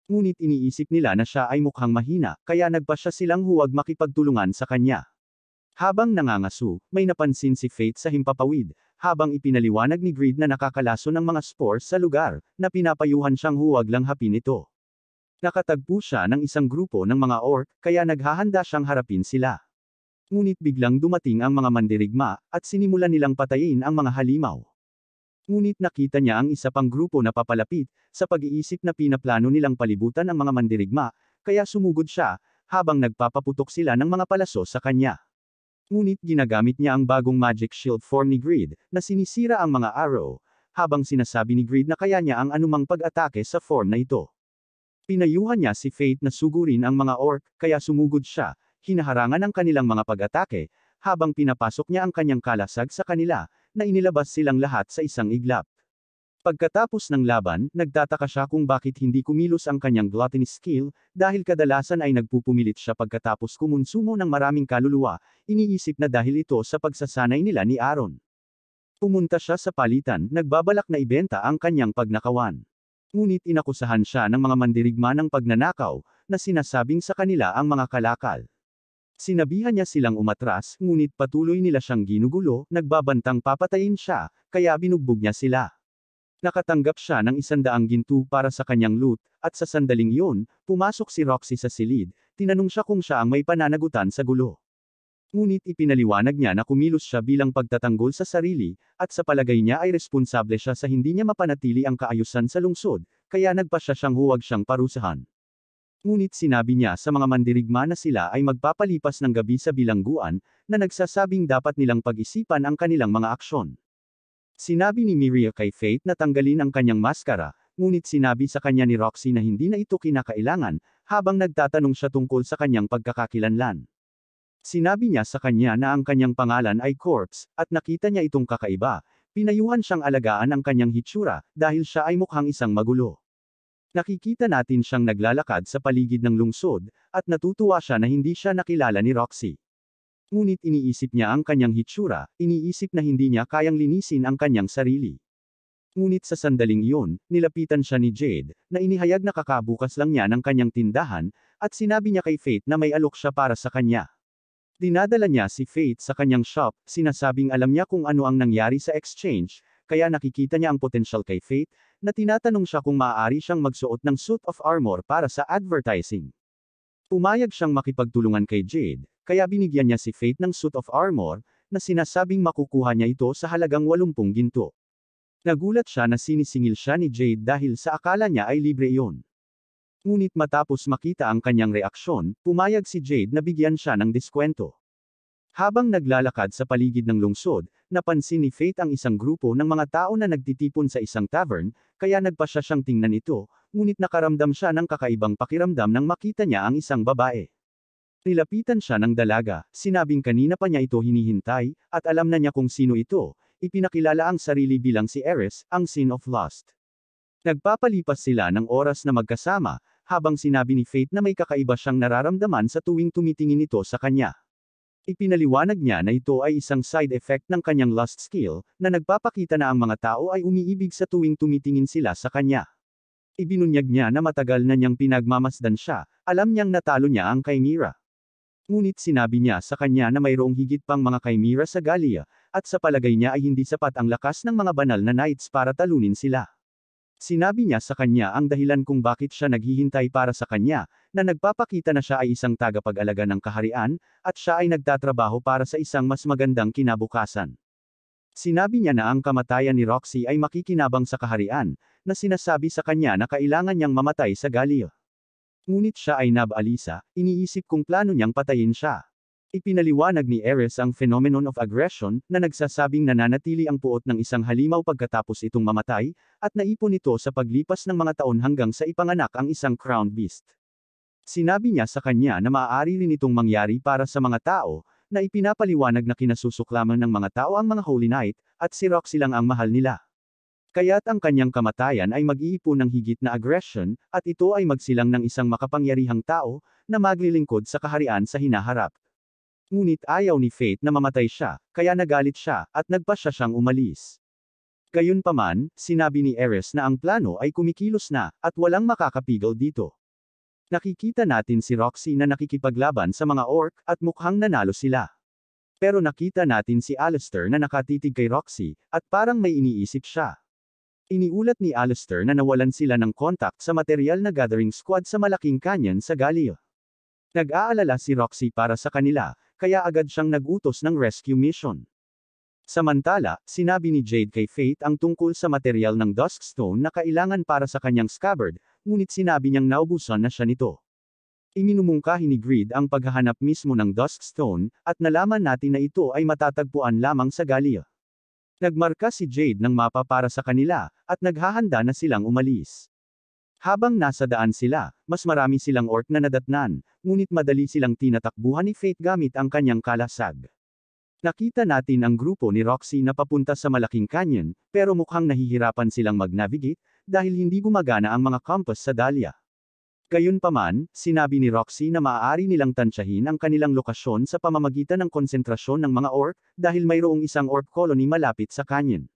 Ngunit iniisip nila na siya ay mukhang mahina, kaya nagpa siya silang huwag makipagtulungan sa kanya. Habang nangangasu, may napansin si Fate sa himpapawid, habang ipinaliwanag ni Greed na nakakalaso ng mga spores sa lugar, na pinapayuhan siyang huwag lang hapin ito. Nakatagpo siya ng isang grupo ng mga orc, kaya naghahanda siyang harapin sila. Ngunit biglang dumating ang mga mandirigma, at sinimulan nilang patayin ang mga halimaw. Ngunit nakita niya ang isa pang grupo na papalapit, sa pag-iisip na pinaplano nilang palibutan ang mga mandirigma, kaya sumugod siya, habang nagpapaputok sila ng mga palaso sa kanya. Ngunit ginagamit niya ang bagong magic shield form ni Greed, na sinisira ang mga arrow, habang sinasabi ni Greed na kaya niya ang anumang pag-atake sa form na ito. Pinayuhan niya si Fate na sugurin ang mga orc, kaya sumugod siya, hinaharangan ang kanilang mga pag-atake, habang pinapasok niya ang kanyang kalasag sa kanila, na inilabas silang lahat sa isang iglap. Pagkatapos ng laban, nagtataka siya kung bakit hindi kumilos ang kanyang gluttony skill, dahil kadalasan ay nagpupumilit siya pagkatapos kumonsumo ng maraming kaluluwa, iniisip na dahil ito sa pagsasanay nila ni Aaron. Pumunta siya sa palitan, nagbabalak na ibenta ang kanyang pagnakawan. Ngunit inakusahan siya ng mga mandirigma ng pagnanakaw, na sinasabing sa kanila ang mga kalakal. Sinabihan niya silang umatras, ngunit patuloy nila siyang ginugulo, nagbabantang papatayin siya, kaya binugbog niya sila. Nakatanggap siya ng 100 ginto para sa kanyang loot, at sa sandaling iyon, pumasok si Roxy sa silid, tinanong siya kung siya ang may pananagutan sa gulo. Ngunit ipinaliwanag niya na kumilos siya bilang pagtatanggol sa sarili, at sa palagay niya ay responsable siya sa hindi niya mapanatili ang kaayusan sa lungsod, kaya nagpa siya siyang huwag siyang parusahan. Ngunit sinabi niya sa mga mandirigma na sila ay magpapalipas ng gabi sa bilangguan, na nagsasabing dapat nilang pag-isipan ang kanilang mga aksyon. Sinabi ni Miria kay Fate na tanggalin ang kanyang maskara, ngunit sinabi sa kanya ni Roxy na hindi na ito kinakailangan, habang nagtatanong siya tungkol sa kanyang pagkakakilanlan. Sinabi niya sa kanya na ang kanyang pangalan ay Corpse, at nakita niya itong kakaiba, pinayuhan siyang alagaan ang kanyang hitsura, dahil siya ay mukhang isang magulo. Nakikita natin siyang naglalakad sa paligid ng lungsod, at natutuwa siya na hindi siya nakilala ni Roxy. Ngunit iniisip niya ang kanyang hitsura, iniisip na hindi niya kayang linisin ang kanyang sarili. Ngunit sa sandaling iyon, nilapitan siya ni Jade, na inihayag na kakabukas lang niya ng kanyang tindahan, at sinabi niya kay Faith na may alok siya para sa kanya. Dinadala niya si Faith sa kanyang shop, sinasabing alam niya kung ano ang nangyari sa exchange, kaya nakikita niya ang potensyal kay Faith, na tinatanong siya kung maaari siyang magsuot ng suit of armor para sa advertising. Pumayag siyang makipagtulungan kay Jade, kaya binigyan niya si Faith ng suit of armor, na sinasabing makukuha niya ito sa halagang 80 ginto. Nagulat siya na sinisingil siya ni Jade dahil sa akala niya ay libre iyon. Ngunit matapos makita ang kanyang reaksyon, pumayag si Jade na bigyan siya ng diskwento. Habang naglalakad sa paligid ng lungsod, napansin ni Faith ang isang grupo ng mga tao na nagtitipon sa isang tavern, kaya nagpasya siyang tingnan ito, ngunit nakaramdam siya ng kakaibang pakiramdam nang makita niya ang isang babae. Nilapitan siya ng dalaga, sinabing kanina pa niya ito hinihintay, at alam na niya kung sino ito. Ipinakilala ang sarili bilang si Eris, ang Sin of Lust. Nagpapalipas sila ng oras na magkasama, habang sinabi ni Faith na may kakaiba siyang nararamdaman sa tuwing tumitingin ito sa kanya. Ipinaliwanag niya na ito ay isang side effect ng kanyang lust skill, na nagpapakita na ang mga tao ay umiibig sa tuwing tumitingin sila sa kanya. Ibinunyag niya na matagal na niyang pinagmamasdan siya, alam niyang natalo niya ang Chimera. Ngunit sinabi niya sa kanya na mayroong higit pang mga Chimera sa Gallia, at sa palagay niya ay hindi sapat ang lakas ng mga banal na knights para talunin sila. Sinabi niya sa kanya ang dahilan kung bakit siya naghihintay para sa kanya, na nagpapakita na siya ay isang tagapag-alaga ng kaharian, at siya ay nagtatrabaho para sa isang mas magandang kinabukasan. Sinabi niya na ang kamatayan ni Roxy ay makikinabang sa kaharian, na sinasabi sa kanya na kailangan niyang mamatay sa Gallia. Ngunit siya ay nabalisa, iniisip kung plano niyang patayin siya. Ipinaliwanag ni Eris ang phenomenon of aggression, na nagsasabing nananatili ang puot ng isang halimaw pagkatapos itong mamatay, at naipon ito sa paglipas ng mga taon hanggang sa ipanganak ang isang crown beast. Sinabi niya sa kanya na maaari rin itong mangyari para sa mga tao, na ipinapaliwanag na kinasusuklaman ng mga tao ang mga Holy Knight, at si Roxy lang ang mahal nila. Kaya't ang kanyang kamatayan ay mag-iipon ng higit na aggression, at ito ay magsilang ng isang makapangyarihang tao, na maglilingkod sa kaharian sa hinaharap. Ngunit ayaw ni Faith na mamatay siya, kaya nagalit siya, at nagpasya siyang umalis. Gayunpaman, sinabi ni Eris na ang plano ay kumikilos na, at walang makakapigil dito. Nakikita natin si Roxy na nakikipaglaban sa mga orc, at mukhang nanalo sila. Pero nakita natin si Alistair na nakatitig kay Roxy, at parang may iniisip siya. Iniulat ni Alistair na nawalan sila ng kontak sa material na gathering squad sa malaking canyon sa Gallia. Nag-aalala si Roxy para sa kanila, kaya agad siyang nag-utos ng rescue mission. Samantala, sinabi ni Jade kay Faith ang tungkol sa material ng Duskstone na kailangan para sa kanyang scabbard, ngunit sinabi niyang naubusan na siya nito. Iminumungkahi ni Greed ang paghahanap mismo ng Duskstone, at nalaman natin na ito ay matatagpuan lamang sa Gallia. Nagmarka si Jade ng mapa para sa kanila, at naghahanda na silang umalis. Habang nasa daan sila, mas marami silang orc na nadatnan, ngunit madali silang tinatakbuhan ni Faith gamit ang kanyang kalasag. Nakita natin ang grupo ni Roxy na papunta sa malaking canyon, pero mukhang nahihirapan silang mag-navigate, dahil hindi gumagana ang mga compass sa Dahlia. Gayunpaman, sinabi ni Roxy na maaari nilang tansyahin ang kanilang lokasyon sa pamamagitan ng konsentrasyon ng mga orc, dahil mayroong isang orc colony malapit sa canyon.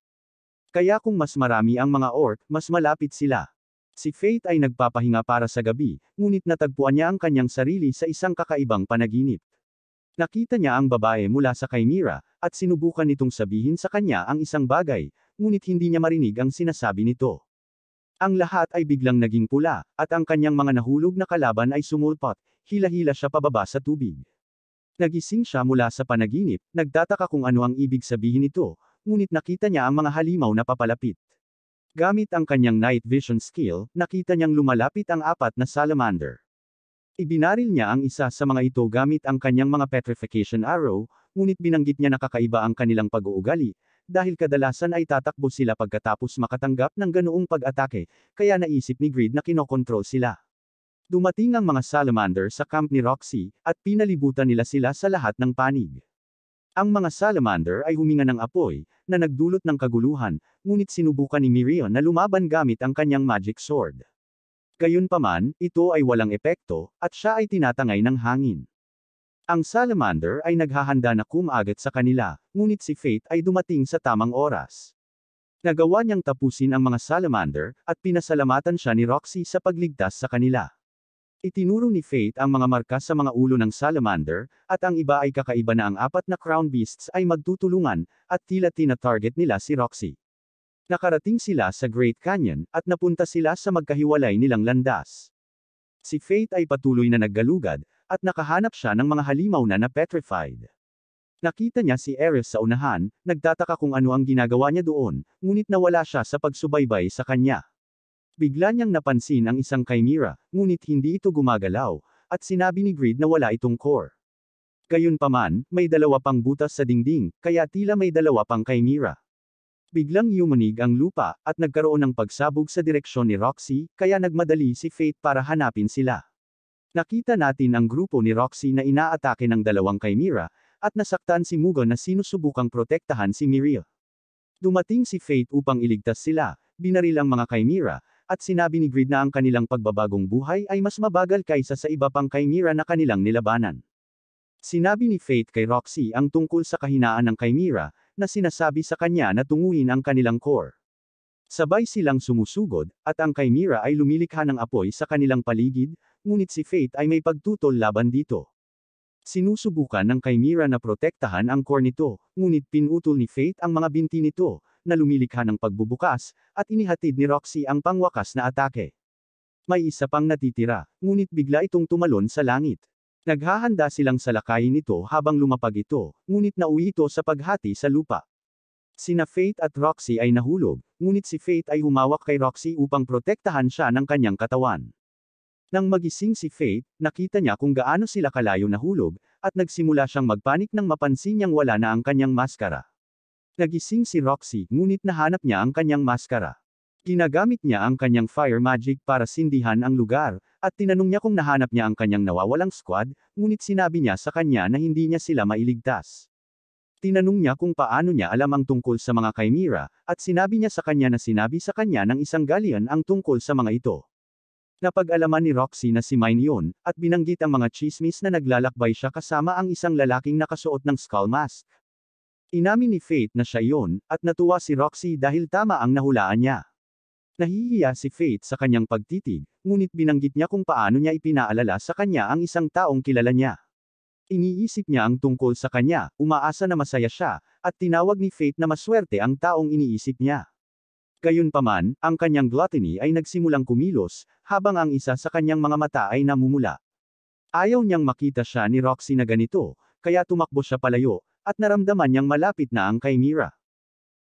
Kaya kung mas marami ang mga orc, mas malapit sila. Si Faith ay nagpapahinga para sa gabi, ngunit natagpuan niya ang kanyang sarili sa isang kakaibang panaginip. Nakita niya ang babae mula sa Chimera, at sinubukan nitong sabihin sa kanya ang isang bagay, ngunit hindi niya marinig ang sinasabi nito. Ang lahat ay biglang naging pula, at ang kanyang mga nahulog na kalaban ay sumulpot, hila-hila siya pababa sa tubig. Nagising siya mula sa panaginip, nagtataka kung ano ang ibig sabihin nito, ngunit nakita niya ang mga halimaw na papalapit. Gamit ang kanyang night vision skill, nakita niyang lumalapit ang 4 na salamander. Ibinaril niya ang isa sa mga ito gamit ang kanyang mga petrification arrow, ngunit binanggit niya na kakaiba ang kanilang pag-uugali, dahil kadalasan ay tatakbo sila pagkatapos makatanggap ng ganoong pag-atake, kaya naisip ni Greed na kinokontrol sila. Dumating ang mga salamander sa camp ni Roxy, at pinalibutan nila sila sa lahat ng panig. Ang mga salamander ay huminga ng apoy, na nagdulot ng kaguluhan, ngunit sinubukan ni Miriam na lumaban gamit ang kanyang magic sword. Gayunpaman, ito ay walang epekto, at siya ay tinatangay ng hangin. Ang salamander ay naghahanda na kumagat sa kanila, ngunit si Faith ay dumating sa tamang oras. Nagawa niyang tapusin ang mga salamander, at pinasalamatan siya ni Roxy sa pagligtas sa kanila. Itinuro ni Fate ang mga marka sa mga ulo ng salamander, at ang iba ay kakaiba na ang apat na crown beasts ay magtutulungan, at tila tina-target nila si Roxy. Nakarating sila sa Great Canyon, at napunta sila sa magkahiwalay nilang landas. Si Fate ay patuloy na naggalugad, at nakahanap siya ng mga halimaw na petrified. Nakita niya si Ares sa unahan, nagtataka kung ano ang ginagawa niya doon, ngunit nawala siya sa pagsubaybay sa kanya. Bigla niyang napansin ang isang chimera, ngunit hindi ito gumagalaw, at sinabi ni Greed na wala itong core. Gayunpaman, may dalawa pang butas sa dingding, kaya tila may dalawa pang chimera. Biglang yumanig ang lupa, at nagkaroon ng pagsabog sa direksyon ni Roxy, kaya nagmadali si Fate para hanapin sila. Nakita natin ang grupo ni Roxy na inaatake ng dalawang chimera, at nasaktan si Mugo na sinusubukang protektahan si Miriel. Dumating si Fate upang iligtas sila, binaril ang mga chimera, at sinabi ni Greed na ang kanilang pagbabagong buhay ay mas mabagal kaysa sa iba pang chimera na kanilang nilabanan. Sinabi ni Fate kay Roxy ang tungkol sa kahinaan ng chimera, na sinasabi sa kanya na tunguhin ang kanilang core. Sabay silang sumusugod, at ang chimera ay lumilikha ng apoy sa kanilang paligid, ngunit si Fate ay may pagtutol laban dito. Sinusubukan ng chimera na protektahan ang core nito, ngunit pinutol ni Fate ang mga binti nito, na lumilikha ng pagbubukas, at inihatid ni Roxy ang pangwakas na atake. May isa pang natitira, ngunit bigla itong tumalon sa langit. Naghahanda silang salakayin ito habang lumapag ito, ngunit nauwi ito sa paghati sa lupa. Sina Fate at Roxy ay nahulog, ngunit si Fate ay humawak kay Roxy upang protektahan siya ng kanyang katawan. Nang magising si Fate, nakita niya kung gaano sila kalayo nahulog, at nagsimula siyang magpanik nang mapansin niyang wala na ang kanyang maskara. Nagising si Roxy, ngunit nahanap niya ang kanyang maskara. Ginagamit niya ang kanyang fire magic para sindihan ang lugar, at tinanong niya kung nahanap niya ang kanyang nawawalang squad, ngunit sinabi niya sa kanya na hindi niya sila mailigtas. Tinanong niya kung paano niya alam ang tungkol sa mga chimera, at sinabi niya sa kanya na sinabi sa kanya ng isang galleon ang tungkol sa mga ito. Napag-alaman ni Roxy na si Mine yun, at binanggit ang mga chismis na naglalakbay siya kasama ang isang lalaking nakasuot ng skull mask. Inamin ni Fate na siya yun, at natuwa si Roxy dahil tama ang nahulaan niya. Nahihiya si Fate sa kanyang pagtitig, ngunit binanggit niya kung paano niya ipinaalala sa kanya ang isang taong kilala niya. Iniisip niya ang tungkol sa kanya, umaasa na masaya siya, at tinawag ni Fate na maswerte ang taong iniisip niya. Gayunpaman, ang kanyang gluttony ay nagsimulang kumilos, habang ang isa sa kanyang mga mata ay namumula. Ayaw niyang makita siya ni Roxy na ganito, kaya tumakbo siya palayo, at naramdaman niyang malapit na ang chimera.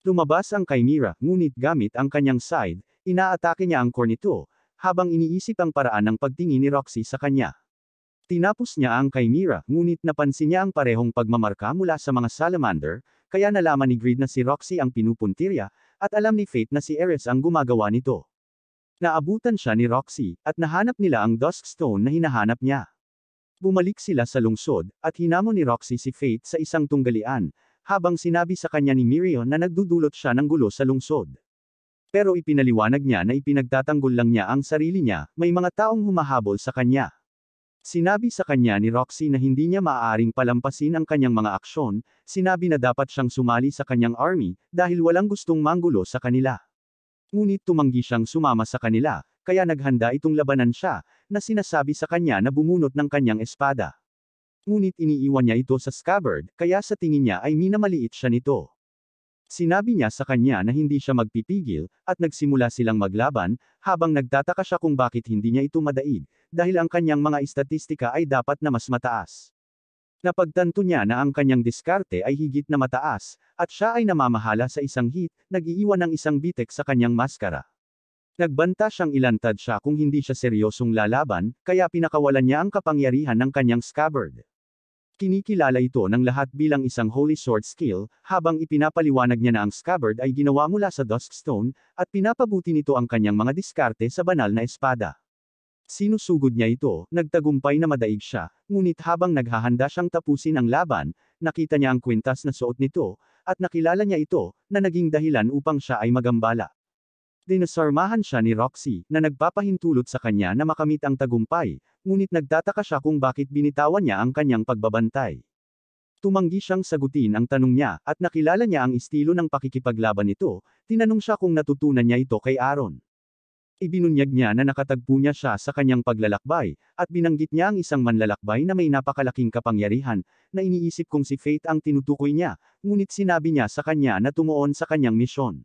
Lumabas ang chimera, ngunit gamit ang kanyang side, inaatake niya ang core nito, habang iniisip ang paraan ng pagtingin ni Roxy sa kanya. Tinapos niya ang chimera, ngunit napansin niya ang parehong pagmamarka mula sa mga salamander, kaya nalaman ni Greed na si Roxy ang pinupuntirya, at alam ni Fate na si Ares ang gumagawa nito. Naabutan siya ni Roxy, at nahanap nila ang Dusk Stone na hinahanap niya. Bumalik sila sa lungsod, at hinamon ni Roxy si Fate sa isang tunggalian, habang sinabi sa kanya ni Miriam na nagdudulot siya ng gulo sa lungsod. Pero ipinaliwanag niya na ipinagtatanggol lang niya ang sarili niya, may mga taong humahabol sa kanya. Sinabi sa kanya ni Roxy na hindi niya maaaring palampasin ang kanyang mga aksyon, sinabi na dapat siyang sumali sa kanyang army, dahil walang gustong manggulo sa kanila. Ngunit tumanggi siyang sumama sa kanila, kaya naghanda itong labanan siya, na sinasabi sa kanya na bumunot ng kanyang espada. Ngunit iniiwan niya ito sa scabbard, kaya sa tingin niya ay minamaliit siya nito. Sinabi niya sa kanya na hindi siya magpipigil, at nagsimula silang maglaban, habang nagtataka siya kung bakit hindi niya ito madaig, dahil ang kanyang mga istatistika ay dapat na mas mataas. Napagtanto niya na ang kanyang diskarte ay higit na mataas, at siya ay namamahala sa isang hit, nag-iiwan ng isang bitek sa kanyang maskara. Nagbanta siyang ilantad siya kung hindi siya seryosong lalaban, kaya pinakawalan niya ang kapangyarihan ng kanyang scabbard. Kinikilala ito ng lahat bilang isang holy sword skill, habang ipinapaliwanag niya na ang scabbard ay ginawa mula sa Duskstone, at pinapabuti nito ang kanyang mga diskarte sa banal na espada. Sinusugod niya ito, nagtagumpay na madaig siya, ngunit habang naghahanda siyang tapusin ang laban, nakita niya ang kwintas na suot nito, at nakilala niya ito, na naging dahilan upang siya ay magambala. Dinasarmahan siya ni Roxy, na nagpapahintulot sa kanya na makamit ang tagumpay, ngunit nagtataka siya kung bakit binitawan niya ang kanyang pagbabantay. Tumanggi siyang sagutin ang tanong niya, at nakilala niya ang estilo ng pakikipaglaban nito. Tinanong siya kung natutunan niya ito kay Aaron. Ibinunyag niya na nakatagpo niya siya sa kanyang paglalakbay, at binanggit niya ang isang manlalakbay na may napakalaking kapangyarihan, na iniisip kong si Faith ang tinutukoy niya, ngunit sinabi niya sa kanya na tumuon sa kanyang misyon.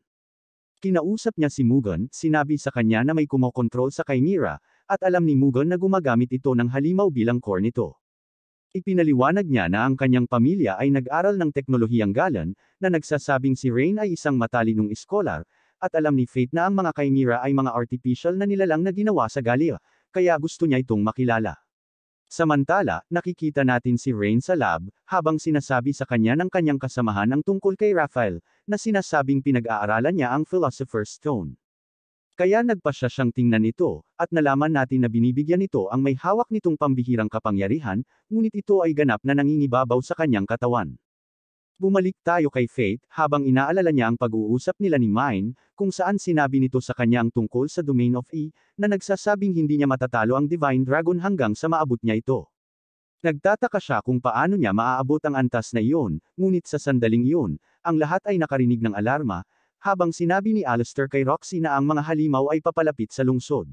Kinausap niya si Mugen, sinabi sa kanya na may kumokontrol sa Chimera, at alam ni Mugen na gumagamit ito ng halimaw bilang core nito. Ipinaliwanag niya na ang kanyang pamilya ay nag-aral ng teknolohiyang galan, na nagsasabing si Rain ay isang matalinong iskolar, at alam ni Faith na ang mga Chimera ay mga artificial na nilalang na ginawa sa Galia, kaya gusto niya itong makilala. Samantala, nakikita natin si Rain sa lab, habang sinasabi sa kanya ng kanyang kasamahan ang tungkol kay Raphael, na sinasabing pinag-aaralan niya ang Philosopher's Stone. Kaya nagpasya siyang tingnan ito, at nalaman natin na binibigyan nito ang may hawak nitong pambihirang kapangyarihan, ngunit ito ay ganap na nangingibabaw sa kanyang katawan. Bumalik tayo kay Faith, habang inaalala niya ang pag-uusap nila ni Mine, kung saan sinabi nito sa kanya ang tungkol sa Domain of E, na nagsasabing hindi niya matatalo ang Divine Dragon hanggang sa maabot niya ito. Nagtataka siya kung paano niya maaabot ang antas na iyon, ngunit sa sandaling iyon, ang lahat ay nakarinig ng alarma, habang sinabi ni Alistair kay Roxy na ang mga halimaw ay papalapit sa lungsod.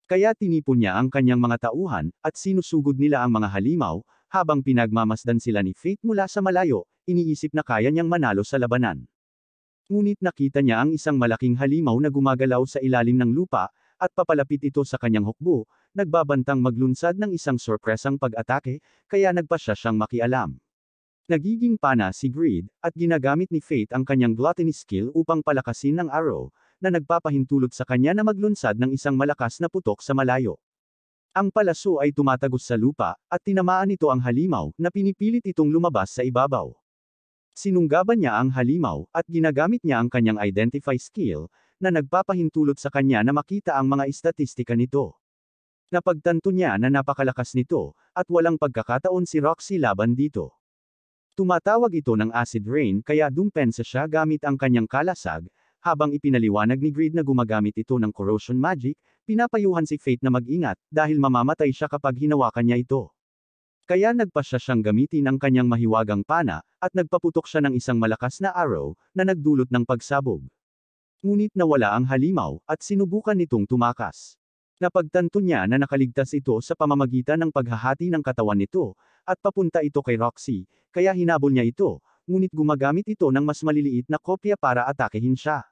Kaya tinipon niya ang kanyang mga tauhan, at sinusugod nila ang mga halimaw, habang pinagmamasdan sila ni Faith mula sa malayo, iniisip na kaya niyang manalo sa labanan. Ngunit nakita niya ang isang malaking halimaw na gumagalaw sa ilalim ng lupa, at papalapit ito sa kanyang hukbo, nagbabantang maglunsad ng isang sorpresang pag-atake, kaya nagpasya siyang makialam. Nagiging pana si Greed, at ginagamit ni Faith ang kanyang gluttony skill upang palakasin ng arrow, na nagpapahintulot sa kanya na maglunsad ng isang malakas na putok sa malayo. Ang palaso ay tumatagos sa lupa, at tinamaan nito ang halimaw, na pinipilit itong lumabas sa ibabaw. Sinunggaban niya ang halimaw, at ginagamit niya ang kanyang identify skill, na nagpapahintulot sa kanya na makita ang mga istatistika nito. Napagtanto niya na napakalakas nito, at walang pagkakataon si Roxy laban dito. Tumatawag ito ng acid rain kaya dumpensa siya gamit ang kanyang kalasag, habang ipinaliwanag ni Greed na gumagamit ito ng corrosion magic, pinapayuhan si Faith na mag-ingat, dahil mamamatay siya kapag hinawakan niya ito. Kaya nagpasya siyang gamitin ang kanyang mahiwagang pana, at nagpaputok siya ng isang malakas na arrow, na nagdulot ng pagsabog. Ngunit nawala ang halimaw, at sinubukan nitong tumakas. Napagtanto niya na nakaligtas ito sa pamamagitan ng paghahati ng katawan nito, at papunta ito kay Roxy, kaya hinabol niya ito, ngunit gumagamit ito ng mas maliliit na kopya para atakehin siya.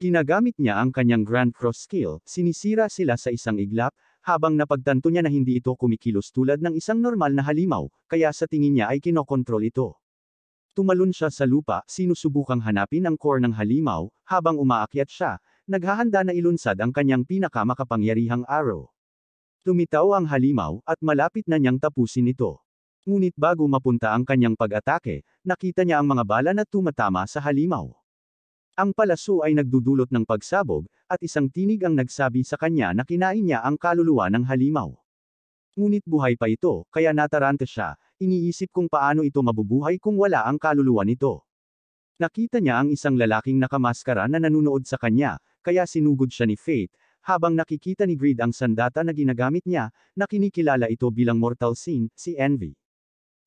Ginagamit niya ang kanyang Grand Cross skill, sinisira sila sa isang iglap, habang napagtanto niya na hindi ito kumikilos tulad ng isang normal na halimaw, kaya sa tingin niya ay kinokontrol ito. Tumalon siya sa lupa, sinusubukang hanapin ang core ng halimaw, habang umaakyat siya, naghahanda na ilunsad ang kanyang pinakamakapangyarihang arrow. Tumitaw ang halimaw, at malapit na niyang tapusin ito. Ngunit bago mapunta ang kanyang pag-atake, nakita niya ang mga bala na tumatama sa halimaw. Ang palaso ay nagdudulot ng pagsabog, at isang tinig ang nagsabi sa kanya na kinain niya ang kaluluwa ng halimaw. Ngunit buhay pa ito, kaya nataranta siya, iniisip kung paano ito mabubuhay kung wala ang kaluluwa nito. Nakita niya ang isang lalaking nakamaskara na nanunood sa kanya, kaya sinugod siya ni Faith, habang nakikita ni Greed ang sandata na ginagamit niya, na kinikilala ito bilang Mortal Sin, si Envy.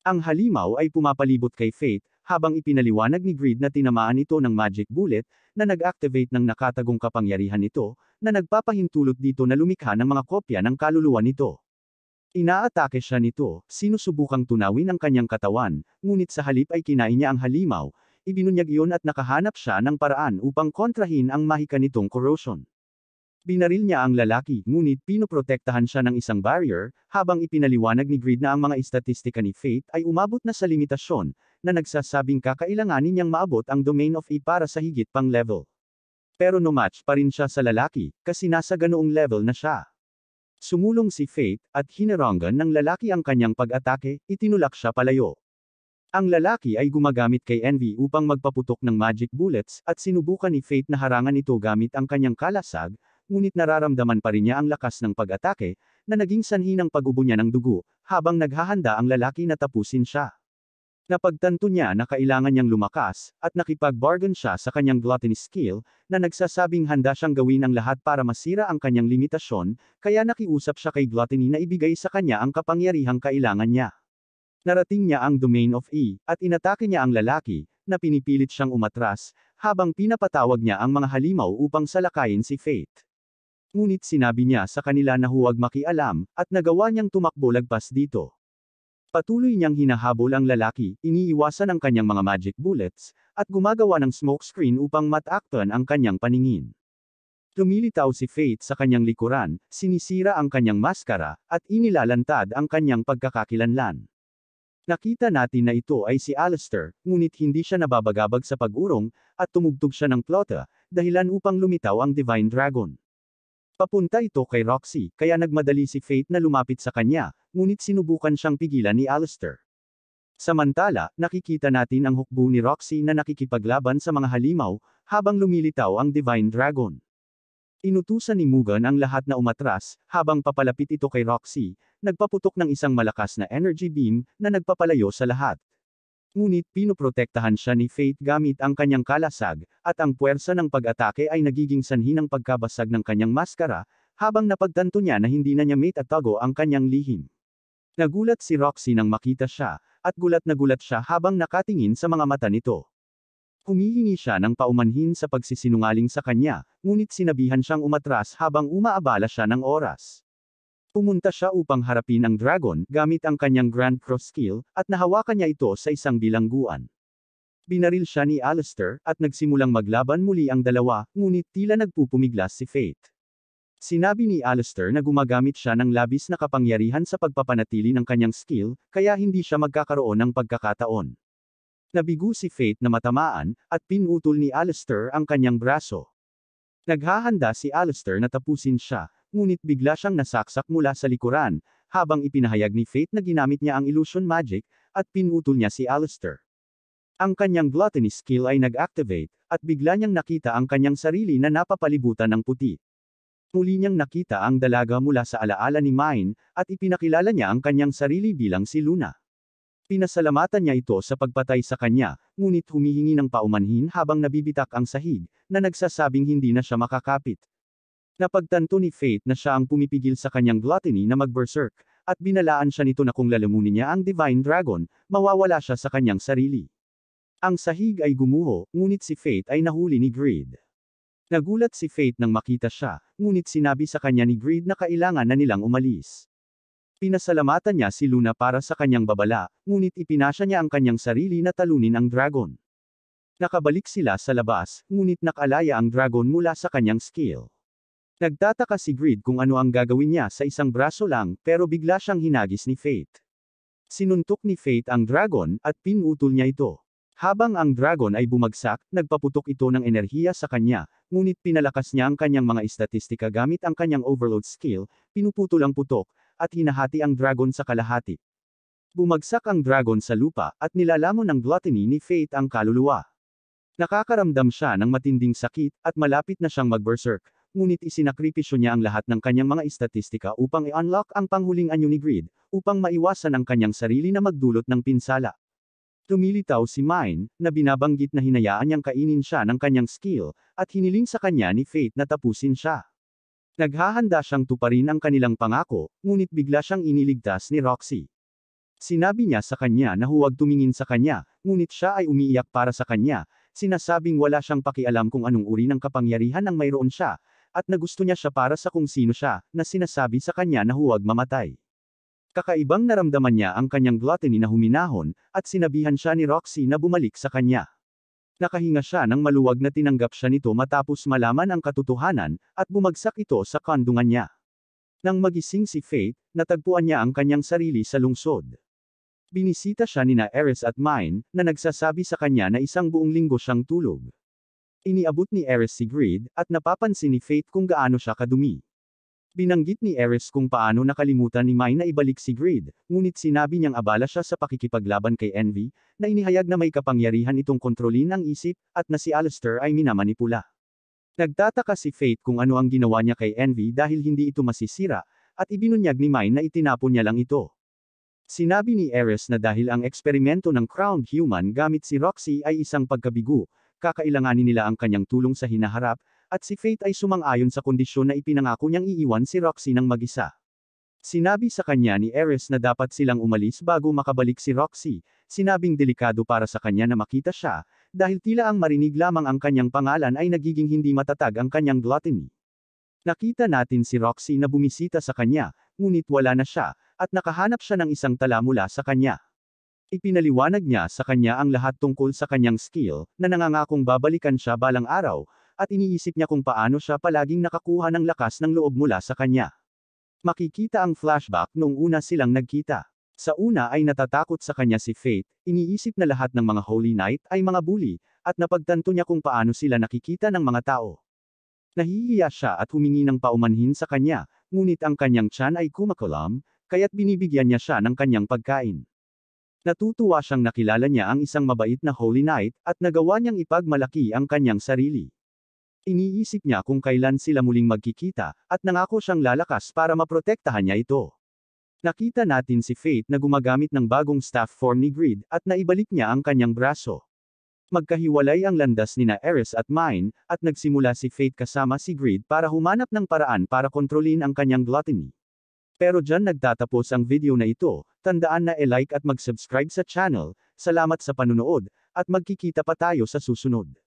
Ang halimaw ay pumapalibot kay Faith, habang ipinaliwanag ni Greed na tinamaan ito ng magic bullet, na nag-activate ng nakatagong kapangyarihan nito, na nagpapahintulot dito na lumikha ng mga kopya ng kaluluwa nito. Inaatake siya nito, sinusubukang tunawin ang kanyang katawan, ngunit sa halip ay kinain niya ang halimaw, ibinunyag iyon at nakahanap siya ng paraan upang kontrahin ang mahika nitong corrosion. Binaril niya ang lalaki, ngunit pinoprotektahan siya ng isang barrier, habang ipinaliwanag ni Greed na ang mga istatistika ni Faith ay umabot na sa limitasyon, na nagsasabing kakailanganin niyang maabot ang Domain of E para sa higit pang level. Pero no match pa rin siya sa lalaki, kasi nasa ganoong level na siya. Sumulong si Faith, at hinarangan ng lalaki ang kanyang pag-atake, itinulak siya palayo. Ang lalaki ay gumagamit kay Envy upang magpaputok ng magic bullets, at sinubukan ni Faith na harangan ito gamit ang kanyang kalasag, ngunit nararamdaman pa rin niya ang lakas ng pag-atake, na naging sanhi ng pag-ubo niya ng dugo, habang naghahanda ang lalaki na tapusin siya. Napagtanto niya na kailangan niyang lumakas, at nakipag-bargain siya sa kanyang gluttony skill, na nagsasabing handa siyang gawin ang lahat para masira ang kanyang limitasyon, kaya nakiusap siya kay gluttony na ibigay sa kanya ang kapangyarihang kailangan niya. Narating niya ang domain of E, at inatake niya ang lalaki, na pinipilit siyang umatras, habang pinapatawag niya ang mga halimaw upang salakayin si Fate. Ngunit sinabi niya sa kanila na huwag makialam, at nagawa niyang tumakbo lagpas dito. Patuloy niyang hinahabol ang lalaki, iniiwasan ang kanyang mga magic bullets, at gumagawa ng smokescreen upang matakpan ang kanyang paningin. Lumilitaw si Fate sa kanyang likuran, sinisira ang kanyang maskara, at inilalantad ang kanyang pagkakakilanlan. Nakita natin na ito ay si Alistair, ngunit hindi siya nababagabag sa pag-urong, at tumugtog siya ng plota, dahilan upang lumitaw ang Divine Dragon. Papunta ito kay Roxy, kaya nagmadali si Fate na lumapit sa kanya, ngunit sinubukan siyang pigilan ni Alistair. Samantala, nakikita natin ang hukbo ni Roxy na nakikipaglaban sa mga halimaw, habang lumilitaw ang Divine Dragon. Inutusan ni Mugen ang lahat na umatras, habang papalapit ito kay Roxy, nagpaputok ng isang malakas na energy beam, na nagpapalayo sa lahat. Ngunit pinoprotektahan siya ni Fate gamit ang kanyang kalasag, at ang puwersa ng pag-atake ay nagiging sanhi ng pagkabasag ng kanyang maskara, habang napagtanto niya na hindi na niya maitatago ang kanyang lihim. Nagulat si Roxy nang makita siya, at gulat na gulat siya habang nakatingin sa mga mata nito. Humihingi siya ng paumanhin sa pagsisinungaling sa kanya, ngunit sinabihan siyang umatras habang umaabala siya ng oras. Pumunta siya upang harapin ang dragon, gamit ang kanyang Grand Cross skill, at nahawakan niya ito sa isang bilangguan. Binaril siya ni Alistair, at nagsimulang maglaban muli ang dalawa, ngunit tila nagpupumiglas si Fate. Sinabi ni Alistair na gumagamit siya ng labis na kapangyarihan sa pagpapanatili ng kanyang skill, kaya hindi siya magkakaroon ng pagkakataon. Nabigo si Fate na matamaan, at pinutol ni Alistair ang kanyang braso. Naghahanda si Alistair na tapusin siya, ngunit bigla siyang nasaksak mula sa likuran, habang ipinahayag ni Fate na ginamit niya ang illusion magic, at pinutol niya si Alistair. Ang kanyang gluttony skill ay nag-activate, at bigla niyang nakita ang kanyang sarili na napapalibutan ng puti. Muli niyang nakita ang dalaga mula sa alaala ni Mine, at ipinakilala niya ang kanyang sarili bilang si Luna. Pinasalamatan niya ito sa pagpatay sa kanya, ngunit humihingi ng paumanhin habang nabibitak ang sahig, na nagsasabing hindi na siya makakapit. Napagtanto ni Fate na siya ang pumipigil sa kanyang gluttony na mag-berserk, at binalaan siya nito na kung lalamunin niya ang Divine Dragon, mawawala siya sa kanyang sarili. Ang sahig ay gumuho, ngunit si Fate ay nahuli ni Greed. Nagulat si Fate nang makita siya, ngunit sinabi sa kanya ni Greed na kailangan na nilang umalis. Pinasalamatan niya si Luna para sa kanyang babala, ngunit ipinasya niya ang kanyang sarili na talunin ang dragon. Nakabalik sila sa labas, ngunit nakalaya ang dragon mula sa kanyang skill. Nagtataka si Greed kung ano ang gagawin niya sa isang braso lang, pero bigla siyang hinagis ni Fate. Sinuntok ni Fate ang dragon, at pinutol niya ito. Habang ang dragon ay bumagsak, nagpaputok ito ng enerhiya sa kanya, ngunit pinalakas niya ang kanyang mga istatistika gamit ang kanyang overload skill, pinuputol ang putok, at hinahati ang dragon sa kalahati. Bumagsak ang dragon sa lupa, at nilalamon ng gluttony ni Fate ang kaluluwa. Nakakaramdam siya ng matinding sakit, at malapit na siyang mag-berserk, ngunit isinakripisyo niya ang lahat ng kanyang mga istatistika upang i-unlock ang panghuling anyo ni Greed, upang maiwasan ang kanyang sarili na magdulot ng pinsala. Lumilitaw si Mine, na binabanggit na hinayaan niyang kainin siya ng kanyang skill, at hiniling sa kanya ni Fate na tapusin siya. Naghahanda siyang tuparin ang kanilang pangako, ngunit bigla siyang iniligtas ni Roxy. Sinabi niya sa kanya na huwag tumingin sa kanya, ngunit siya ay umiiyak para sa kanya, sinasabing wala siyang pakialam kung anong uri ng kapangyarihan ang mayroon siya, at na gusto niya siya para sa kung sino siya, na sinasabi sa kanya na huwag mamatay. Kakaibang naramdaman niya ang kanyang gluttony na huminahon, at sinabihan siya ni Roxy na bumalik sa kanya. Nakahinga siya nang maluwag na tinanggap siya nito matapos malaman ang katotohanan, at bumagsak ito sa kandungan niya. Nang magising si Fate, natagpuan niya ang kanyang sarili sa lungsod. Binisita siya nina Ares at Mine, na nagsasabi sa kanya na isang buong linggo siyang tulog. Iniabot ni Ares si Greed, at napapansin ni Fate kung gaano siya kadumi. Binanggit ni Ares kung paano nakalimutan ni Mine na ibalik si Greed, ngunit sinabi niyang abala siya sa pakikipaglaban kay Envy, na inihayag na may kapangyarihan itong kontrolin ang isip, at na si Alistair ay minamanipula. Nagtataka si Fate kung ano ang ginawa niya kay Envy dahil hindi ito masisira, at ibinunyag ni Mine na itinapon niya lang ito. Sinabi ni Ares na dahil ang eksperimento ng Crowned Human gamit si Roxy ay isang pagkabigo, kakailanganin nila ang kanyang tulong sa hinaharap, at si Fate ay sumang-ayon sa kondisyon na ipinangako niyang iiwan si Roxy ng mag-isa. Sinabi sa kanya ni Ares na dapat silang umalis bago makabalik si Roxy, sinabing delikado para sa kanya na makita siya, dahil tila ang marinig lamang ang kanyang pangalan ay nagiging hindi matatag ang kanyang gluttony. Nakita natin si Roxy na bumisita sa kanya, ngunit wala na siya, at nakahanap siya ng isang tala mula sa kanya. Ipinaliwanag niya sa kanya ang lahat tungkol sa kanyang skill, na nangangakong babalikan siya balang araw, at iniisip niya kung paano siya palaging nakakuha ng lakas ng loob mula sa kanya. Makikita ang flashback noong una silang nagkita. Sa una ay natatakot sa kanya si Fate, iniisip na lahat ng mga Holy Knight ay mga bully, at napagtanto niya kung paano sila nakikita ng mga tao. Nahihiya siya at humingi ng paumanhin sa kanya, ngunit ang kanyang tiyan ay kumakulam, kaya't binibigyan niya siya ng kanyang pagkain. Natutuwa siyang nakilala niya ang isang mabait na Holy Knight, at nagawa niyang ipagmalaki ang kanyang sarili. Iniisip niya kung kailan sila muling magkikita, at nangako siyang lalakas para maprotektahan niya ito. Nakita natin si Fate na gumagamit ng bagong staff form ni Greed, at naibalik niya ang kanyang braso. Magkahiwalay ang landas nina Ares at Mine, at nagsimula si Fate kasama si Greed para humanap ng paraan para kontrolin ang kanyang gluttony. Pero dyan nagtatapos ang video na ito, tandaan na i-like at mag-subscribe sa channel, salamat sa panunood, at magkikita pa tayo sa susunod.